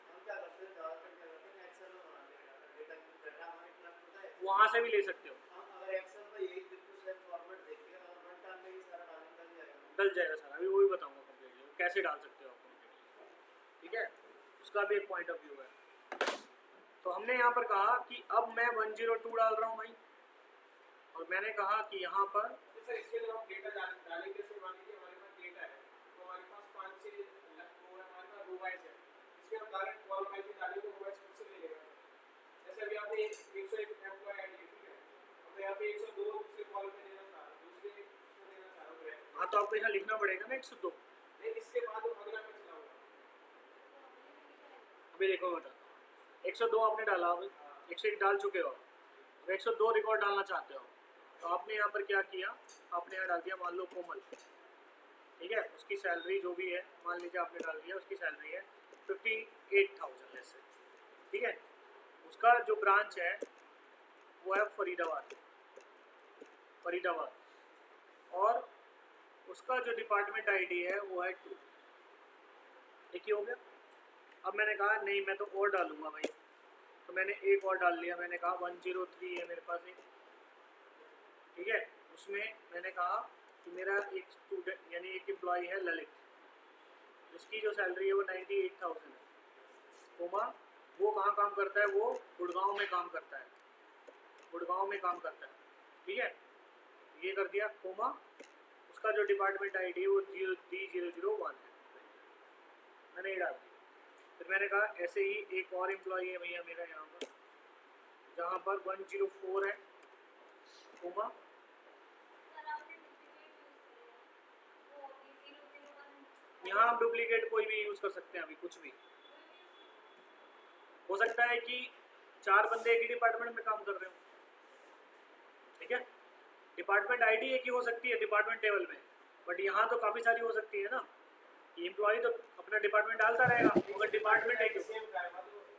S3: हम क्या करते हैं ज़्यादातर क्या करते हैं एक्सेल में बनाते हैं डेटा डाटा हमारे क्लास होता है,
S1: वहाँ से भी ले सकते हो,
S3: हम अगर एक्सेल में यही बिल्कुल सेम फॉर्मेट देखें अगर वन टाइम में ही सारा डालने लग जाएगा।
S1: डल जाएगा सारा। अभी वही बताऊंगा कंप्लीटली कैसे डाल सकते हो आप कंप्लीटली, ठीक है, उसका भी एक पॉइंट ऑफ व्यू है। तो हमने यहाँ पर कहा कि अब मैं 102 डाल रहा हूँ भाई, और मैंने कहा कि यहाँ पर
S3: सर इसके लिए हम डेटा डालेंगे, जैसे मान लीजिए हमारे पास डेटा है तो हमारे पास 5-6 वो है, हमारे पास रो वाइज है, इसमें हम डायरेक्ट कॉलम वाइज डालेंगे तो रो वाइज खुद से ले लेगा। जैसे अभी आपने 101 एम्प्लॉय आईडी, ठीक है, अब यहाँ पे 102 दूसरे कॉलम में देना चाह रहा हूँ, दूसरे इसमें देना चाह रहा हूँ।
S1: हाँ, तो आपको यहाँ लिखना पड़ेगा ना 102।
S3: नहीं, इसके बाद अगला मैं चलाऊंगा।
S1: अभी देखो बेटा, 102 आपने डाला, अभी 101 डाल चुके हो, अब 102 रिकॉर्ड डालना चाहते हो, तो आपने यहाँ पर क्या किया, आपने यहाँ डाल दिया मान लो कोमल, ठीक है, उसकी सैलरी जो भी है मान लीजिए आपने डाल दिया, उसकी सैलरी है 58,000 ऐसे, ठीक है। उसका जो ब्रांच है वो है फरीदाबाद, और उसका जो डिपार्टमेंट आईडी है वो है 2, ठीक ही हो गया। अब मैंने कहा नहीं मैं तो और डालूंगा भाई, तो मैंने एक और डाल लिया, मैंने कहा 103 है मेरे पास एक, ठीक है, उसमें मैंने कहा कि मेरा एक स्टूडेंट यानी एक एम्प्लॉय है ललित, जिसकी जो सैलरी है वो 98,000 है, कोमा वो कहाँ काम करता है, वो गुड़गांव में काम करता है, ठीक है, ये कर दिया कोमा, उसका जो डिपार्टमेंट आईडी है वो D001 है, मैंने ये डाल दिया। फिर मैंने कहा ऐसे ही एक और एम्प्लॉय है भैया मेरा यहाँ पर, जहाँ पर 104 है, कोमा यहाँ हम डुप्लीकेट कोई भी यूज़ कर सकते हैं, अभी कुछ भी हो सकता है कि 4 बंदे एक ही डिपार्टमेंट में काम कर रहे हो, ठीक है, डिपार्टमेंट आईडी एक ही हो सकती है डिपार्टमेंट टेबल में, बट यहाँ तो काफ़ी सारी हो सकती है ना, एम्प्लॉय तो अपना डिपार्टमेंट डालता रहेगा, मगर डिपार्टमेंट है क्यों।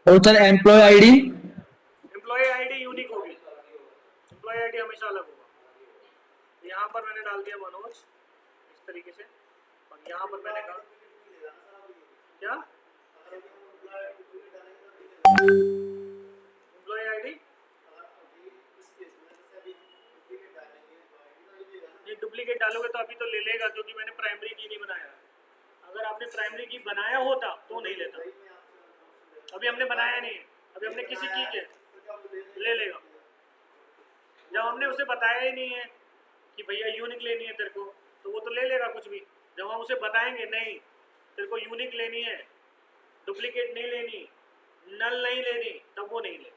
S2: और सर एम्प्लॉय आईडी
S1: यूनिक होगी, एम्प्लॉय आईडी हमेशा अलग होगा। यहाँ पर मैंने डाल दिया मनोज इस तरीके से, और यहाँ पर मैंने कहा क्या एम्प्लॉय आईडी नहीं, डुप्लीकेट डालोगे तो अभी तो ले लेगा, क्योंकि मैंने प्राइमरी की नहीं बनाया। अगर आपने प्राइमरी की बनाया होता तो नहीं लेता, अभी हमने बनाया नहीं है, अभी हमने किसी की के ले लेगा। जब हमने उसे बताया ही नहीं है कि भैया यूनिक लेनी है तेरे को, तो वो तो ले लेगा कुछ भी। जब हम उसे बताएंगे नहीं तेरे को यूनिक लेनी है, डुप्लीकेट नहीं लेनी, नल नहीं लेनी, तब वो नहीं लेगा।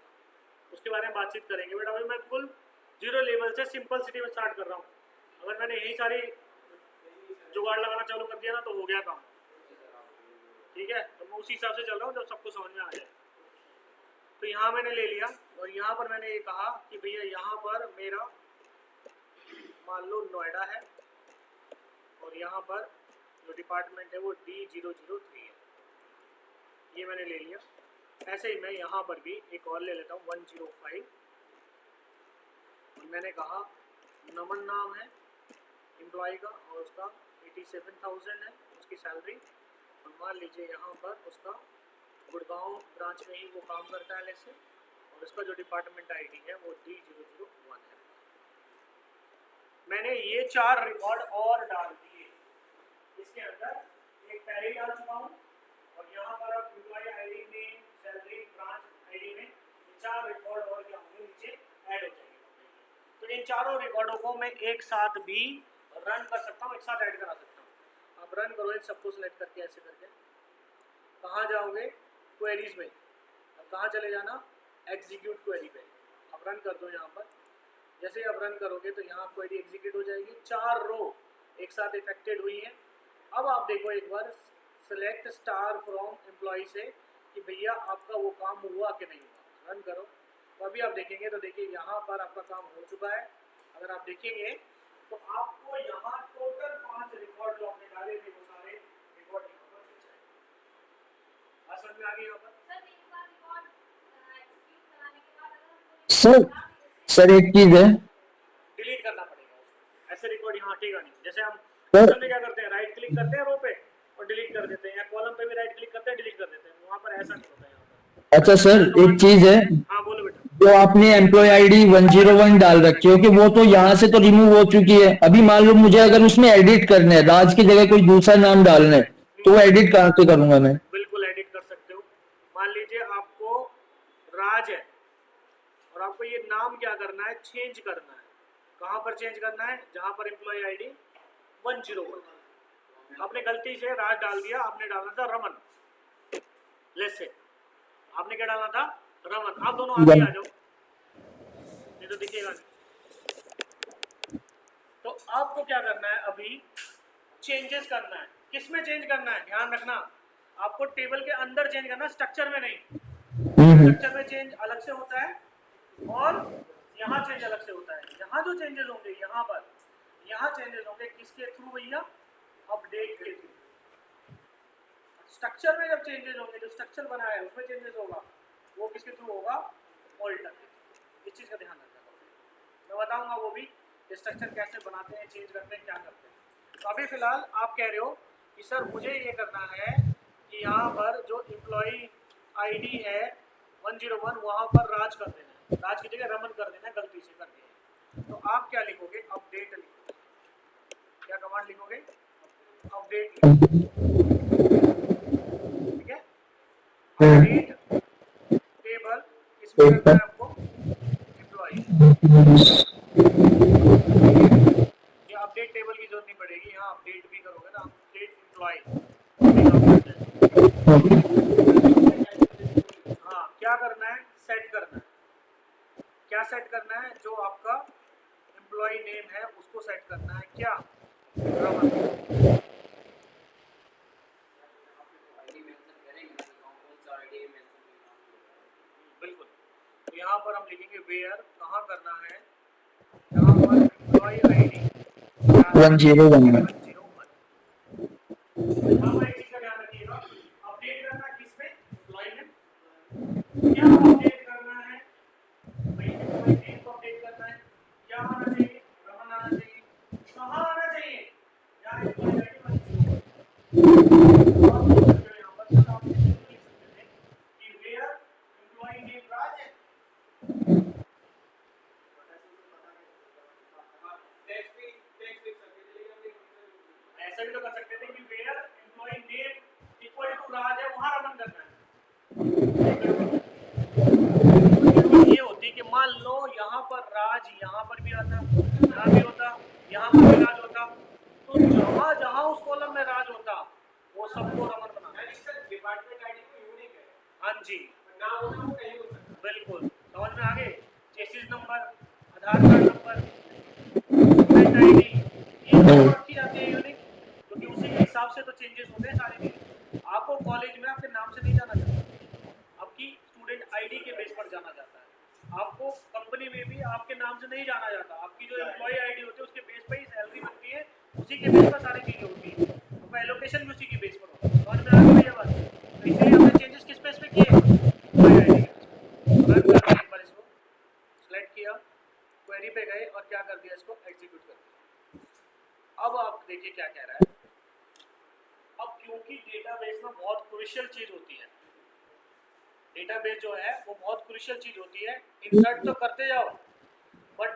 S1: उसके बारे में बातचीत करेंगे। बट अभी मैं बिल्कुल 0 लेवल से सिंपल सिटी में स्टार्ट कर रहा हूँ। अगर मैंने यही सारी जुगाड़ लगाना चालू कर दिया ना तो हो गया काम, ठीक है। तो मैं उसी हिसाब से चल रहा हूँ जब सबको समझ में आ जाए। तो यहाँ मैंने ले लिया, और यहाँ पर मैंने ये कहा कि भैया यहाँ पर मेरा मान लो नोएडा है, और यहाँ पर जो डिपार्टमेंट है वो D003 है, ये मैंने ले लिया। ऐसे ही मैं यहाँ पर भी एक और ले लेता हूँ 105। मैंने कहा नमन नाम है एम्प्लॉय का और उसका 87,000 है उसकी सैलरी, और मान लीजिए यहाँ पर उसका गुड़गांव ब्रांच में ही वो काम करता है ऐसे, और उसका जो डिपार्टमेंट आईडी है वो D001 है। मैंने ये 4 रिकॉर्ड और डाल दिए इसके अंदर, एक पहले ही डाल चुका हूँ, और यहाँ पर अब एम्प्लॉय आईडी में, सैलरी, ब्रांच आईडी में 4 रिकॉर्ड और क्या होंगे नीचे ऐड हो जाएंगे। तो इन चारों रिकॉर्डों को मैं एक साथ भी रन कर सकता हूँ, एक साथ ऐड करा सकता हूँ। आप रन करो इन सबको सिलेक्ट करके ऐसे करके, कहाँ जाओगे क्वेरीज में, अब कहाँ चले जाना एग्जीक्यूट क्वेरी पे, अब रन कर दो यहाँ पर। जैसे ही आप रन करोगे तो यहाँ क्वेरी एग्जीक्यूट हो जाएगी, 4 रो एक साथ इफेक्टेड हुई है। अब आप देखो एक बार सेलेक्ट स्टार फ्रॉम एम्प्लॉय से कि भैया आपका वो काम हुआ कि नहीं हुआ, रन करो। तो अभी आप देखेंगे तो देखिए यहाँ पर आपका काम हो चुका है। अगर आप देखेंगे तो आपको यहाँ टोटल 5 रिकॉर्ड जो आपने डाले थे वो सारे रिकॉर्ड यहाँ पर मिल जाएंगे। बात समझ में आ गई यहाँ पर?
S4: सर एक चीज है
S1: डिलीट करना पड़ेगा उसको, ऐसे रिकॉर्ड यहाँ हटेगा नहीं। जैसे हम
S4: सर,
S1: क्या करते हैं, राइट क्लिक करते हैं रो पे और डिलीट कर देते हैं, या कॉलम पे भी राइट क्लिक करते हैं डिलीट कर देते हैं, वहाँ पर ऐसा नहीं होता है यहाँ पर।
S4: अच्छा सर एक चीज है,
S1: हाँ बोलो बेटा।
S4: जो आपने एम्प्लॉय आईडी 101 डाल रखी हो कि वो तो यहाँ से तो रिमूव हो चुकी है। अभी मान लो मुझे अगर उसमें एडिट करने है, राज की जगह कोई दूसरा नाम डालना है, तो वो एडिट कहाँ से करूंगा मैं?
S1: बिल्कुल एडिट कर सकते हो। मान लीजिए आपको राज है और आपको ये नाम क्या करना है, चेंज करना है। कहाँ पर चेंज करना है? जहाँ पर एम्प्लॉय आईडी 101, आपने गलती से राज डाल दिया, आपने डालना था रमन। लेट्स से आपने क्या डालना था, रमन। आप दोनों आगे आ जाओ, नहीं तो दिखेगा नहीं। तो आपको क्या करना है, अभी चेंजेस करना है। किस में चेंज करना है, ध्यान रखना, आपको टेबल के अंदर चेंज करना, स्ट्रक्चर में नहीं। स्ट्रक्चर में चेंज अलग से होता है और यहाँ चेंज अलग से होता है। यहाँ जो चेंजेस होंगे यहाँ पर, यहाँ चेंजेस होंगे किसके थ्रू भैया, अपडेट के थ्रू। स्ट्रक्चर में जब चेंजेस होंगे, जो स्ट्रक्चर बना है उसमें चेंजेस होगा, वो किसके थ्रू होगा, ऑल्टर के थ्रू। इस चीज़ का ध्यान रखना, मैं बताऊंगा वो भी स्ट्रक्चर कैसे बनाते हैं, चेंज करते हैं, क्या करते हैं। तो अभी फिलहाल आप कह रहे हो कि सर मुझे ये करना है कि यहाँ पर जो एम्प्लॉय आईडी है 101 वहाँ पर राज कर देना है, राज की जगह रमन कर देना है, गलती से कर दिया। तो आप क्या लिखोगे, अपडेट लिखोगे। क्या कमांड लिखोगे, अपडेट लिखोगे, ठीक है। अपडेट टेबल इसमें करना है आपको एम्प्लॉय, ये अपडेट टेबल की जरूरत नहीं पड़ेगी, यहाँ अपडेट भी करोगे ना, अपडेट एम्प्लॉय। हाँ क्या करना है, सेट करना है। क्या सेट करना है, जो आपका एम्प्लॉय नेम है उसको सेट करना है, क्या रमन। बिल्कुल, तो यहाँ पर हम लिखेंगे वेयर, कहाँ करना है, यहाँ पर एम्प्लॉय आईडी 101। यहाँ पर एक चीज का ध्यान रखिएगा, अपडेट करना है किसमें, एम्प्लॉय में। क्या अपडेट करना है भाई, एम्प्लॉय नेम को अपडेट करना है। क्या आना चाहिए, रमन आना चाहिए। कहाँ आना चाहिए, यहाँ एम्प्लॉय आईडी 101। यहाँ पर सब आप लिख सकते हैं कि वेयर एम्प्लॉय नेम राज है। ऐसा भी तो कर सकते थे कि where employ name equal to Raj है, वहां रमन करना है। ये होती कि मान लो यहाँ पर राज यहाँ पर भी आता, यहाँ भी होता, यहाँ पर भी राज होता, तो जहाँ जहाँ उस कॉलम में राज होता वो सबको रमन बनाना। डिपार्टमेंट आईडी को यूनिक है, हाँ जी, नाम होता वो कहीं हो सकता। बिल्कुल समझ में आ गए। चेसिस नंबर, आधार कार्ड नंबर, स्टूडेंट आईडी, ये सब रखी जाती है यूनिक, क्योंकि उसी के हिसाब से तो चेंजेस होते हैं सारे के। आपको कॉलेज में आपके नाम से नहीं जाना जाता, आपकी स्टूडेंट आईडी के बेस पर जाना जाता है। आपको कंपनी में भी आपके नाम से नहीं जाना जाता, आपकी जो एम्प्लॉय आईडी होती है उसके बेस पर ही सैलरी बनती है, उसी के बेस पर सारी चीजें होती है। तो पहले डेटाबेस में बहुत क्रूशियल चीज होती है। डेटाबेस जो है वो बहुत क्रूशियल चीज होती है। इंसर्ट तो करते जाओ, बट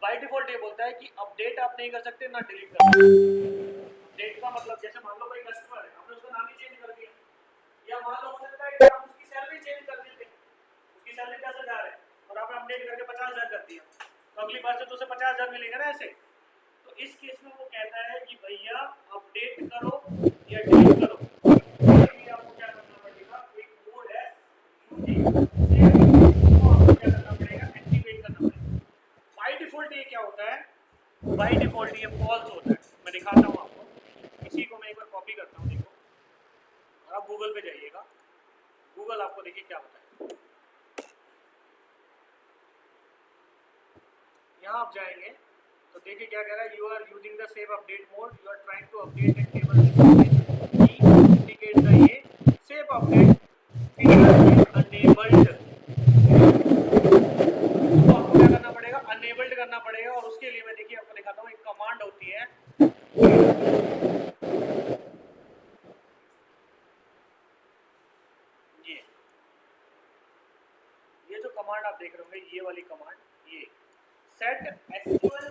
S1: बाय डिफॉल्ट ये बोलता है कि अपडेट आप नहीं कर सकते ना डिलीट कर सकते। अपडेट का मतलब जैसे मान लो कोई कस्टमर है, आपने उसका नाम ही चेंज कर दिया, या मान लो हो सकता है कि आप उसकी सैलरी चेंज कर देते, उसकी सैलरी 10,000 है और आपने अपडेट करके 50,000 कर दिया, तो अगली बार से तो उसे 50,000 मिलेगा ना ऐसे। तो इस केस में वो कहता है कि भैया अपडेट करो या डिलीट करो, उसके लिए आपको क्या करना पड़ेगा, एक मोड है उसको आपको क्या करना पड़ेगा, एक्टिवेट करना पड़ेगा। बाय डिफॉल्ट ये क्या होता है, बाय डिफॉल्ट ये फॉल्स होता है। मैं दिखाता हूँ आपको, इसी को मैं एक बार कॉपी करता हूँ, देखो। और आप गूगल पे जाइएगा, गूगल आपको देखिए क्या होता है। यहाँ आप जाएंगे तो देखिए क्या कह रहा है, you are using the save update mode, you are trying to update in table indicate the ये save update feature is enabled. तो आपको क्या करना पड़ेगा, अनेबल्ड करना पड़ेगा। और उसके लिए मैं देखिए आपको दिखाता हूँ, एक कमांड होती है, ये जो कमांड आप देख रहे होंगे, ये वाली कमांड, ये सेट एसक्यूएल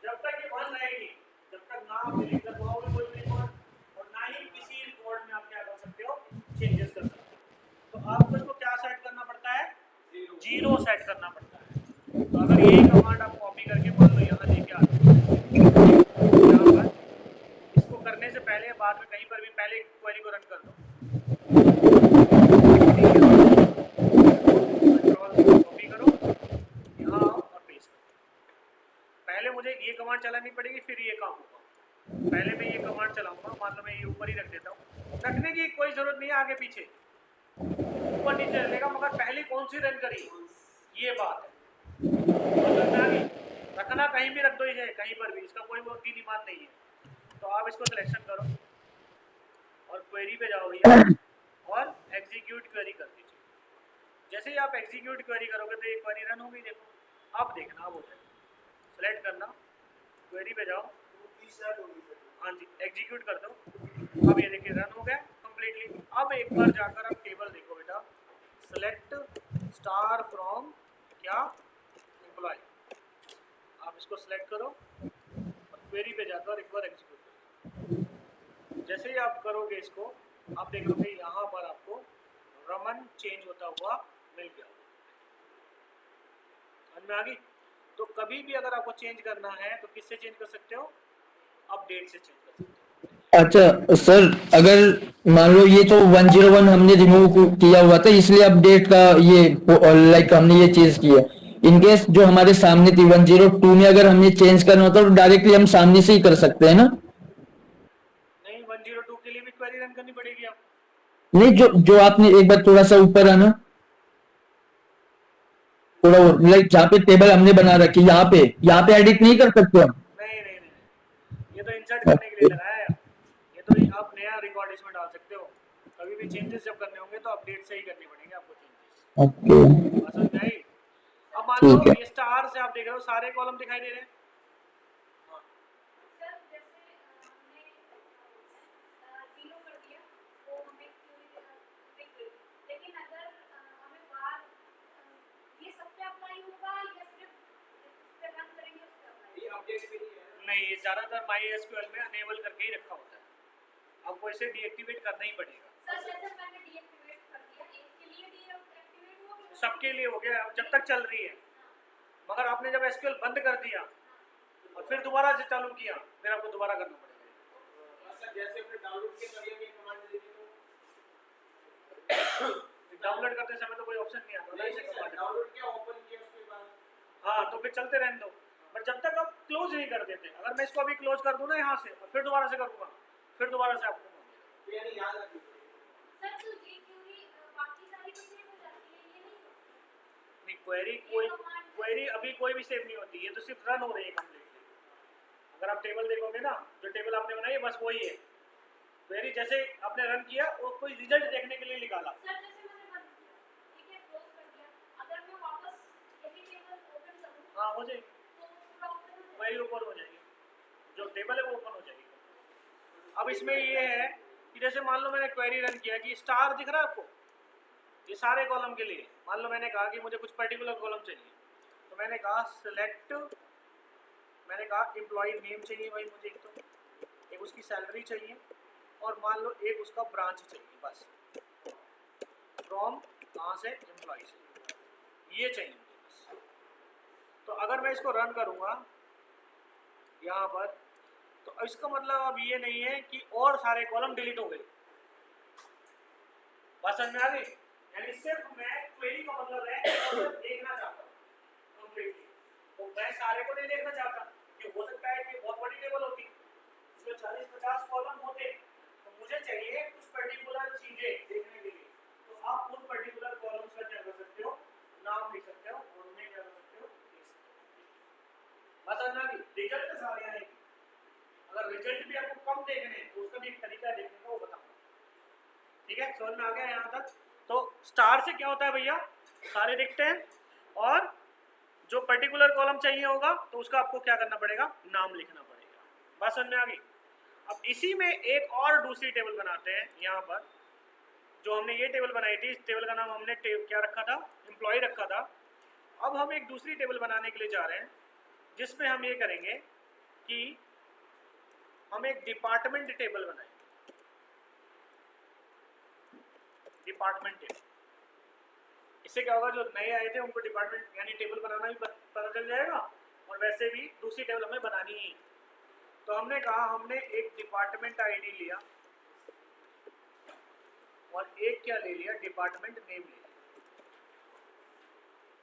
S1: जब तक ये 1 रहेगी, जब तक ना आप डिलीट कर पाओगे कोई भी रिकॉर्ड, और ना ही किसी रिकॉर्ड में आप क्या कर सकते हो, चेंजेस कर सकते हो। तो आपको इसको क्या सेट करना पड़ता है, 0 सेट करना पड़ता है। तो अगर यही कमांड आप कॉपी करके मान लो यहाँ लेके आते हो, यहाँ पर इसको करने से पहले बाद में कहीं पर भी पहले क्वेरी को रन कर दो, कॉपी करो, यहाँ आओ और पेस्ट करो। पहले मुझे ये कमांड चलानी पड़ेगी, फिर ये काम होगा। पहले मैं ये कमांड चलाऊंगा, मान लो मैं ये ऊपर ही रख देता हूँ, रखने की कोई जरूरत नहीं है आगे पीछे, ऊपर नीचे चलेगा, मगर पहले कौन सी रन करी, ये बात है। रखना कहीं भी रख दो, ये कहीं पर भी, इसका कोई कीमत नहीं है। तो आप इसको सिलेक्शन करो और क्वेरी पे जाओ भैया और एग्जीक्यूट क्वेरी कर दीजिए। जैसे ही आप एग्जीक्यूट क्वेरी करोगे तो ये क्वेरी रन होगी, देखो आप देखना, अब हो जाए, सेलेक्ट करना, क्वेरी पे जाओ, हाँ जी, एग्जीक्यूट कर दो। अब ये देखिए रन हो गया कंप्लीटली। अब एक बार जाकर आप टेबल देखो बेटा, सेलेक्ट स्टार फ्रॉम क्या एम्प्लॉय, आप इसको सेलेक्ट करो और क्वेरी पे जाकर एक बार एग्जीक्यूट करो। जैसे ही आप करोगे इसको, आप देख लोगे यहाँ पर आपको रमन चेंज होता हुआ मिल गया। समझ में आ गई? तो कभी भी अगर आपको चेंज करना है तो किससे चेंज कर सकते हो, अपडेट से चेंज कर सकते हो।
S4: अच्छा सर, अगर मान लो ये तो 101 हमने रिमूव किया हुआ था, इसलिए अपडेट का ये लाइक हमने ये चीज की है। इन केस जो हमारे सामने थी 102 में, अगर हमने चेंज करना होता तो डायरेक्टली हम सामने से ही कर सकते हैं ना?
S1: नहीं, 102 के लिए भी क्वेरी रन करनी पड़ेगी आपको।
S4: नहीं, जो आपने एक बार थोड़ा सा ऊपर आना, थोड़ा लाइक जहाँ पे टेबल हमने बना रखी, यहाँ पे एडिट नहीं कर सकते हम?
S1: नहीं नहीं नहीं, ये तो इंसर्ट करने के लिए लगाया है। ये तो आप नया रिकॉर्ड इसमें डाल सकते हो। कभी भी चेंजेस जब करने होंगे तो अपडेट से ही करने पड़ेंगे आपको चेंजेस।
S4: ओके,
S1: बात समझ में आई? अब मान लो
S4: ठीक है।
S1: ये स्टार से आप देख रहे हो सारे कॉलम दिखाई दे रहे हैं। हाँ। नहीं, ये ज़्यादातर माई एसक्यूएल में अनेबल करके ही रखा होता है, आपको इसे डीएक्टिवेट करना ही पड़ेगा। सबके लिए हो गया जब तक चल रही है, मगर आपने जब एसक्यूएल बंद कर दिया और फिर दोबारा से चालू किया, फिर आपको दोबारा करना पड़ेगा।
S3: जैसे हमने डाउनलोड किया तभी हमें कमांड दे दी तो
S1: डाउनलोड करते समय तो कोई ऑप्शन नहीं आता ना, इसे कमांड
S3: डाउनलोड किया, ओपन किया, उसके बाद
S1: हाँ तो फिर चलते रहने दो। पर जब तक आप क्लोज नहीं कर देते, अगर मैं इसको अभी क्लोज कर दूं ना यहाँ से और फिर दोबारा से करूँगा, फिर दोबारा से आपको
S3: तो यानी याद रखिए
S1: नहीं, क्वेरी अभी कोई भी सेव नहीं होती, ये तो सिर्फ रन हो रही है कंप्लीटली। अगर आप टेबल देखोगे ना, जो टेबल आपने बनाई है बस वही है। क्वेरी जैसे आपने रन किया वो कोई रिजल्ट देखने के लिए निकाला। हाँ हो जाएगी, क्वेरी ऊपर हो जाएगी। अब इसमें ये है कि जैसे मान लो मैंने क्वेरी रन किया कि स्टार दिख रहा है आपको, ये सारे कॉलम के लिए। मान लो मैंने कहा कि मुझे कुछ पर्टिकुलर कॉलम चाहिए, तो मैंने कहा सिलेक्ट, मैंने कहा एम्प्लॉय नेम चाहिए भाई मुझे, एक उसकी सैलरी चाहिए, और मान लो एक उसका ब्रांच चाहिए, बस फ्रॉम कहाँ से, एम्प्लॉय से, ये चाहिए मुझे बस। तो अगर मैं इसको रन करूँगा यहाँ पर, तो इसका मतलब अब ये नहीं है कि और सारे कॉलम डिलीट हो गए। बात समझ में आ गई? यानी सिर्फ मैं क्वेरी का मतलब है कि देखना चाहता हूँ कंप्लीटली, तो मैं सारे को नहीं देखना चाहता। ये हो सकता है कि बहुत बड़ी टेबल होती, इसमें 40-50 कॉलम होते, तो मुझे चाहिए कुछ पर्टिकुलर चीजें देखने के लिए, तो आप उन पर्टिकुलर कॉलम्स का क्या कर सकते हो, नाम लिख सकते हो, और उन्हें क्या कर सकते हो, देख सकते हो। बस अन्ना की रिजल्ट सारे आएंगे। अगर रिजल्ट भी आपको कम देखने हैं तो उसका भी एक तरीका देखने का वो बताऊंगा। ठीक है, समझ में आ गया यहाँ तक? तो स्टार से क्या होता है भैया, सारे दिखते हैं, और जो पर्टिकुलर कॉलम चाहिए होगा तो उसका आपको क्या करना पड़ेगा, नाम लिखना पड़ेगा। बात समझ में आ गई? अब इसी में एक और दूसरी टेबल बनाते हैं। यहाँ पर जो हमने ये टेबल बनाई थी, इस टेबल का नाम हमने क्या रखा था, एम्प्लॉय रखा था। अब हम एक दूसरी टेबल बनाने के लिए जा रहे हैं, जिसमें हम ये करेंगे कि हम एक डिपार्टमेंट टेबल बनाएंगे। डिपार्टमेंट टेबल, इससे क्या होगा, जो नए आए थे उनको डिपार्टमेंट यानी टेबल बनाना भी पता चल जाएगा, और वैसे भी दूसरी टेबल हमें बनानी ही। तो हमने कहा, हमने एक डिपार्टमेंट आईडी लिया और एक क्या ले लिया, डिपार्टमेंट नेम ले लिया।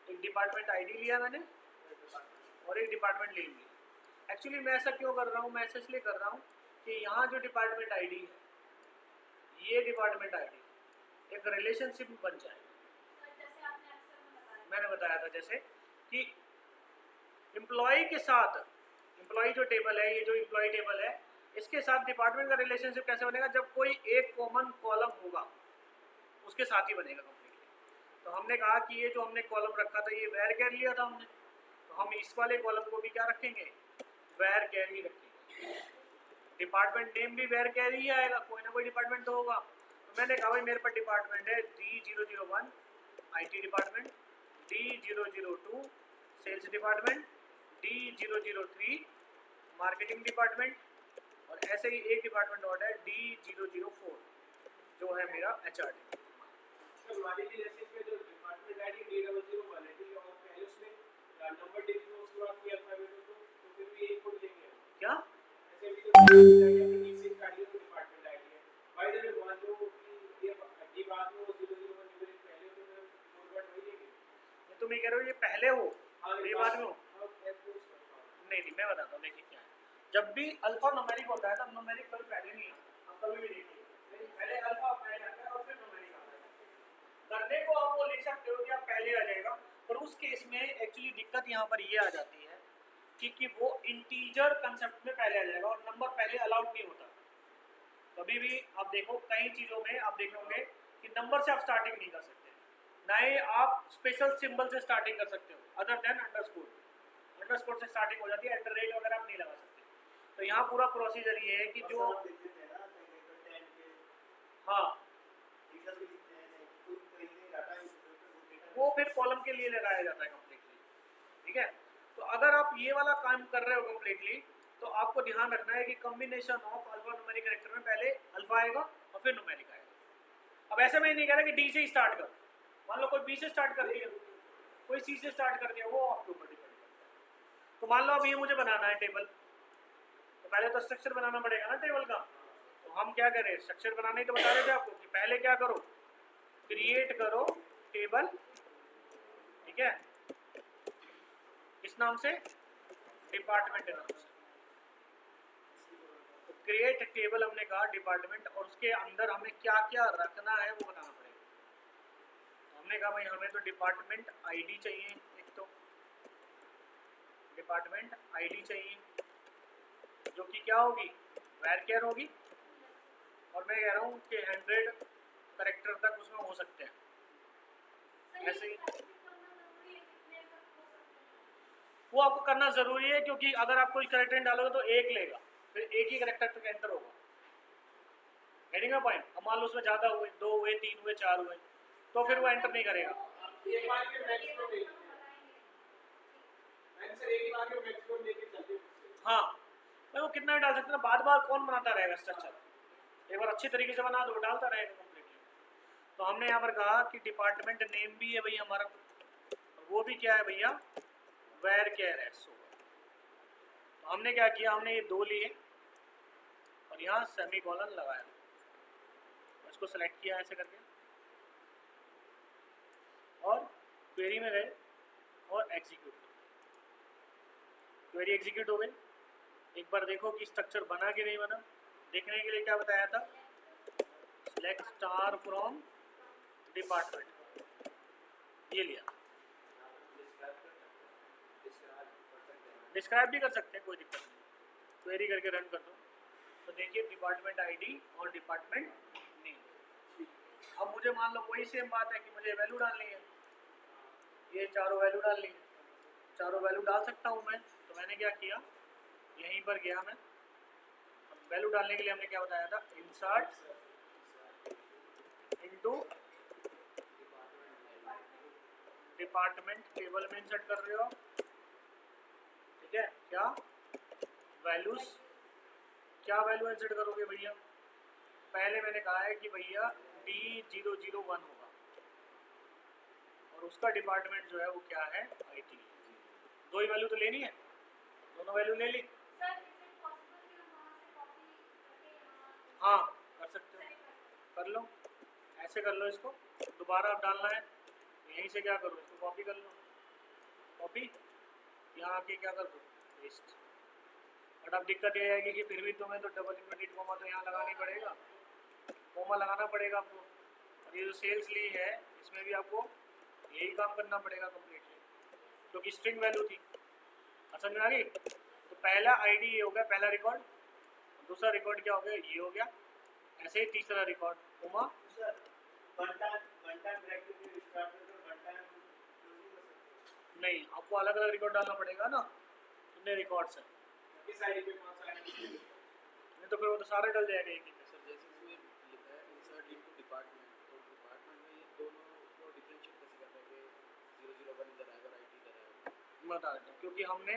S1: एक डिपार्टमेंट आईडी लिया मैंने और एक डिपार्टमेंट नेम लिया। एक्चुअली मैं ऐसा क्यों कर रहा हूँ, मैं ऐसा इसलिए कर रहा हूँ कि यहाँ जो डिपार्टमेंट आईडी है, ये डिपार्टमेंट आईडी एक रिलेशनशिप बन जाएगा। मैंने बताया था जैसे कि एम्प्लॉय के साथ, एम्प्लॉय जो टेबल है, ये जो एम्प्लॉय टेबल है, इसके साथ डिपार्टमेंट का रिलेशनशिप कैसे बनेगा, जब कोई एक कॉमन कॉलम होगा उसके साथ ही बनेगा कंप्लीटली। तो हमने कहा कि ये जो हमने कॉलम रखा था, ये वेर कैर लिया था हमने, तो हम इस वाले कॉलम को भी क्या रखेंगे, वेर कैर ही रखेंगे। डिपार्टमेंट नेम भी वेर कैर ही आएगा, कोई ना कोई डिपार्टमेंट तो होगा। तो मैंने कहा भाई मेरे पास डिपार्टमेंट है D001 IT department, D002 sales department, D003 marketing department, और ऐसे ही एक डिपार्टमेंट और है D004 जो है मेरा HR डिपार्टमेंट।
S3: मान लीजिए जैसे इसमें जो डिपार्टमेंट आईडी D001 है, ठीक है, और पहले उसमें नंबर डिलीट हो, उसके बाद कोई अल्फाबेट हो, तो फिर भी एक कोड लेंगे
S1: क्या,
S3: ऐसे भी जो डिपार्टमेंट आईडी है डिपार्टमेंट आईडी है भाई, जब मान लो कि ये की बात में 001 पहले तो फॉरवर्ड वही लेंगे।
S1: तुम ये कह रहे हो ये पहले हो ये बाद में हो? नहीं, मैं बताता हूँ। देखिए क्या है, जब भी अल्फा न्यूमेरिक होता है तब न्यूमेरिक कभी पहले नहीं आता, आप कभी भी देखिए, पहले अल्फा पहले आता है और फिर न्यूमेरिक आता है। करने को आप वो लिख सकते हो कि आप पहले आ जाएगा, पर उस केस में एक्चुअली दिक्कत यहाँ पर ये आ जाती है कि वो इंटीजर कंसेप्ट में पहले आ जाएगा और नंबर पहले अलाउड नहीं होता। कभी भी आप देखो, कई चीज़ों में आप देखोगे कि नंबर से आप स्टार्टिंग नहीं कर सकते, ना ही आप स्पेशल सिंबल से स्टार्टिंग कर सकते हो, अदर देन अंडरस्कोर। अंडरस्कोर से स्टार्टिंग हो जाती है, @ वगैरह आप नहीं लगा सकते। तो यहाँ पूरा प्रोसीजर ये है कि जो हाँ, वो फिर कॉलम के लिए लगाया जाता है कम्प्लीटली। ठीक है, तो अगर आप ये वाला काम कर रहे हो कम्प्लीटली, तो आपको ध्यान रखना है कि combination of alpha numeric character में पहले अल्फा आएगा और फिर न्यूमेरिक आएगा। अब ऐसा मैं नहीं कह रहा कि डी से ही स्टार्ट कर, मान लो कोई बी से स्टार्ट कर दिया, कोई सी से स्टार्ट कर दिया, वो आपके ऊपर डिपेंड करता है। तो मान लो अब ये मुझे बनाना है टेबल, तो पहले तो स्ट्रक्चर बनाना पड़ेगा ना टेबल का। तो हम क्या करें, स्ट्रक्चर बनाने ही तो बता रहे थे आपको कि पहले क्या करो, क्रिएट करो टेबल, ठीक है, इस नाम से, डिपार्टमेंट नाम से। तो क्रिएट टेबल हमने कहा डिपार्टमेंट, और उसके अंदर हमें क्या क्या रखना है वो बताना पड़ेगा। तो हमने कहा भाई हमें तो डिपार्टमेंट आईडी चाहिए, एक तो डिपार्टमेंट आईडी चाहिए जो कि क्या होगी, वेर होगी, और मैं कह रहा हूँ कि 100 कैरेक्टर तक उसमें हो सकते हैं। ऐसे ही वो आपको करना ज़रूरी है, क्योंकि अगर आप कोई कैरेक्टर डालोगे तो एक लेगा, फिर एक ही कैरेक्टर तक एंटर होगा। हेडिंग में पॉइंट, अब मान लो उसमें ज़्यादा हुए, 2 हुए, 3 हुए, 4 हुए, तो फिर वो एंटर नहीं करेगा।
S3: एक बार के मैक्सिमम ले लीजिए, आंसर एक बार के मैक्सिमम लेके चलिए।
S1: हाँ, मैं वो कितना भी डाल सकते हैं, बार बार कौन बनाता रहेगा स्ट्रक्चर, एक बार अच्छी तरीके से बना दो, डालता रहेगा कंप्लीटली। तो हमने यहाँ पर कहा कि डिपार्टमेंट नेम भी है भैया हमारा, वो भी क्या है भैया, वेर केयर है। तो हमने क्या किया, हमने ये 2 लिए और यहाँ सेमी कॉलन लगाया, इसको सेलेक्ट किया ऐसे करके और क्वेरी में गए और एग्जीक्यूट, क्वेरी एग्जीक्यूट हो गई। एक बार देखो कि स्ट्रक्चर बना कि नहीं बना, देखने के लिए क्या बताया था, सिलेक्ट स्टार फ्रॉम डिपार्टमेंट, ये लिया। डिस्क्राइब भी कर सकते हैं, कोई दिक्कत नहीं, क्वेरी करके रन कर दो। तो देखिए डिपार्टमेंट आईडी और डिपार्टमेंट नेम। अब मुझे मान लो वही सेम बात है कि मुझे वैल्यू डालनी है, ये चारों वैल्यू डालनी है, चारों वैल्यू डाल सकता हूँ मैं। तो मैंने क्या किया, यहीं पर गया मैं, वैल्यू डालने के लिए हमने क्या बताया था, इंसर्ट इनटू डिपार्टमेंट टेबल में इंसर्ट कर रहे हो, ठीक है। क्या वैल्यूज, क्या वैल्यू इंसर्ट करोगे भैया, पहले मैंने कहा है कि भैया D001 होगा और उसका डिपार्टमेंट जो है वो क्या है, IT। 2 ही वैल्यू तो लेनी है, दोनों वैल्यू ले ली। हाँ कर सकते हो, कर लो, ऐसे कर लो, इसको दोबारा अब डालना है, यहीं से क्या करो, इसको कॉपी कर लो, कॉपी, यहाँ आके क्या कर दो, पेस्ट। बट अब दिक्कत ये आएगी कि फिर भी तुम्हें तो डबल इन्वर्टेड कॉमा तो यहाँ लगानी पड़ेगा, कॉमा लगाना पड़ेगा आपको। और ये जो सेल्स ली है इसमें भी आपको यही काम करना पड़ेगा कम्प्लीटली, क्योंकि स्ट्रिंग वैल्यू थी। समझ में आ गई। तो पहला आईडी ये हो गया, पहला रिकॉर्ड, दूसरा रिकॉर्ड क्या हो गया, ये हो गया, ऐसे ही तीसरा रिकॉर्ड कोमा। नहीं, आपको अलग अलग रिकॉर्ड डालना पड़ेगा ना, कितने रिकॉर्ड्स हैं,
S3: किस आईडी पे कौन सा आईडी,
S1: नहीं तो फिर वो तो सारे डल जाएगा एक ही में।
S5: सर जैसे इसमें लिखा है इंसर्ट इनटू डिपार्टमेंट, तो डिपार्टमेंट में ये दोनों को डिफरेंशिएट कैसे करना है कि 001 इधर आएगा और IT इधर आएगा।
S1: मैं बता देता हूँ, क्योंकि हमने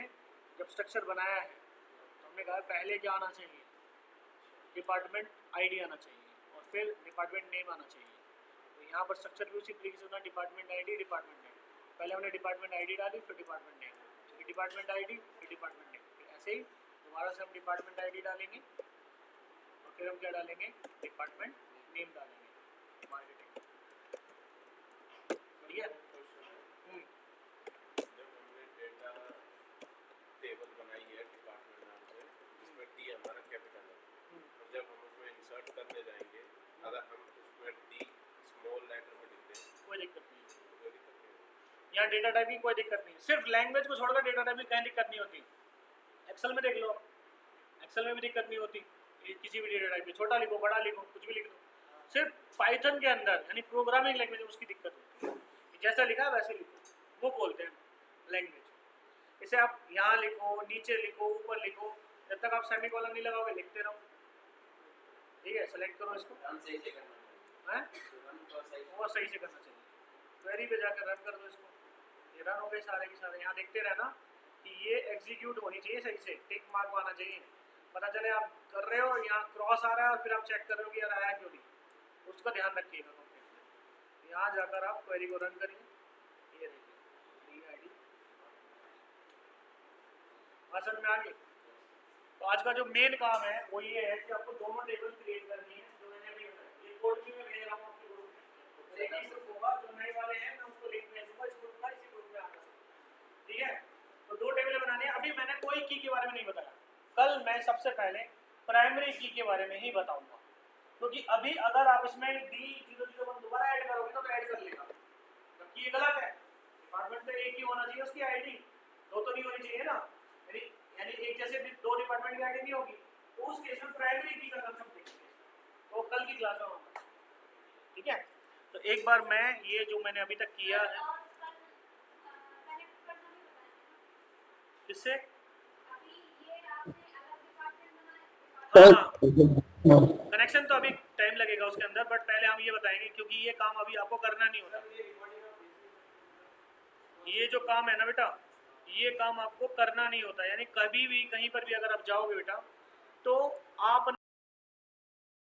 S1: जब स्ट्रक्चर बनाया है तो हमने कहा पहले क्या आना चाहिए, डिपार्टमेंट आईडी आना चाहिए और फिर डिपार्टमेंट नेम आना चाहिए। तो यहाँ पर स्ट्रक्चर भी उसी तरीके से होना, डिपार्टमेंट आईडी, डिपार्टमेंट नेम। पहले हमने डिपार्टमेंट आईडी डाली, फिर डिपार्टमेंट नेम, फिर डिपार्टमेंट आईडी, फिर डिपार्टमेंट नेम, फिर ऐसे ही दोबारा से हम डिपार्टमेंट आईडी डालेंगे और फिर हम क्या डालेंगे, डिपार्टमेंट नेम डालेंगे, मार्केटिंग। बढ़िया।
S6: जब हमने डेटा टेबल बनाई है डिपार्टमेंट नाम से, जिसमें डी हमारा कैपिटल है, और जब हम उसमें इंसर्ट करने जाएंगे, अगर हम उसमें डी स्मॉल लेटर में लिख दें,
S1: कोई दिक्कत नहीं,
S6: कोई दिक्कत नहीं।
S1: यहाँ डेटा टाइप की कोई दिक्कत नहीं, सिर्फ लैंग्वेज को छोड़कर डेटा टाइप की कहीं दिक्कत नहीं होती। एक्सेल में देख लो, एक्सेल में भी दिक्कत नहीं होती, किसी भी डेटा टाइप में छोटा लिखो बड़ा लिखो कुछ भी लिख दो। सिर्फ पाइथन के अंदर यानी प्रोग्रामिंग लैंग्वेज में उसकी दिक्कत होती है, जैसा लिखा है वैसे लिखो, वो बोलते हैं लैंग्वेज। इसे आप यहाँ लिखो, नीचे लिखो, ऊपर लिखो, जब तक आप सेमी कॉलन नहीं लगाओगे लिखते रहो। ठीक है, सेलेक्ट करो इसको,
S5: रन सही से करना है,
S1: हैं
S5: रन तो सही से।
S1: वो सही से करना चाहिए। क्वेरी पे जाकर रन कर दो इसको, ये रन हो गए सारे के सारे। यहाँ देखते रहना कि ये एग्जीक्यूट होनी चाहिए सही से, टिक मार्क आना चाहिए, पता चले आप कर रहे हो यहाँ क्रॉस आ रहा है और फिर आप चेक कर रहे हो कि यार आया क्यों नहीं, उसका ध्यान रखिएगा। यहाँ जाकर आप क्वेरी को रन करिए, ये देखिए आईडी समझ में आ गई। तो आज का जो मेन काम है वो ये है कि आपको दोनों टेबल क्रिएट करनी है, जो मैंने अभी बताया। ये कोड भी मैं भेज रहा हूँ आपके ग्रुप में, एक ही ग्रुप होगा, जो नए वाले हैं मैं उसको लिंक भेज दूंगा, इस ग्रुप का इसी ग्रुप में आना सकते। ठीक है, तो 2 टेबल बनाने हैं। अभी मैंने कोई की के बारे में नहीं बताया, कल मैं सबसे पहले प्राइमरी की के बारे में ही बताऊंगा, क्योंकि अभी अगर आप इसमें D001 दोबारा ऐड करोगे तो ऐड कर लेगा, जबकि ये गलत है। डिपार्टमेंट में एक ही होना चाहिए उसकी आईडी, 2 तो नहीं होनी चाहिए ना, यानी एक जैसे भी 2 डिपार्टमेंट की आईडी नहीं होगी, तो उस केस में प्राइमरी की का कंसेप्ट देखेंगे, तो कल की क्लास में होगा। ठीक है, तो एक बार मैं ये जो मैंने अभी तक किया है, किससे कनेक्शन तो अभी टाइम लगेगा उसके अंदर, बट पहले हम ये बताएंगे क्योंकि ये काम अभी आपको करना नहीं होता। ये जो काम है ना बेटा, ये काम आपको करना नहीं होता, यानी कभी भी कहीं पर भी अगर आप जाओगे बेटा तो आपने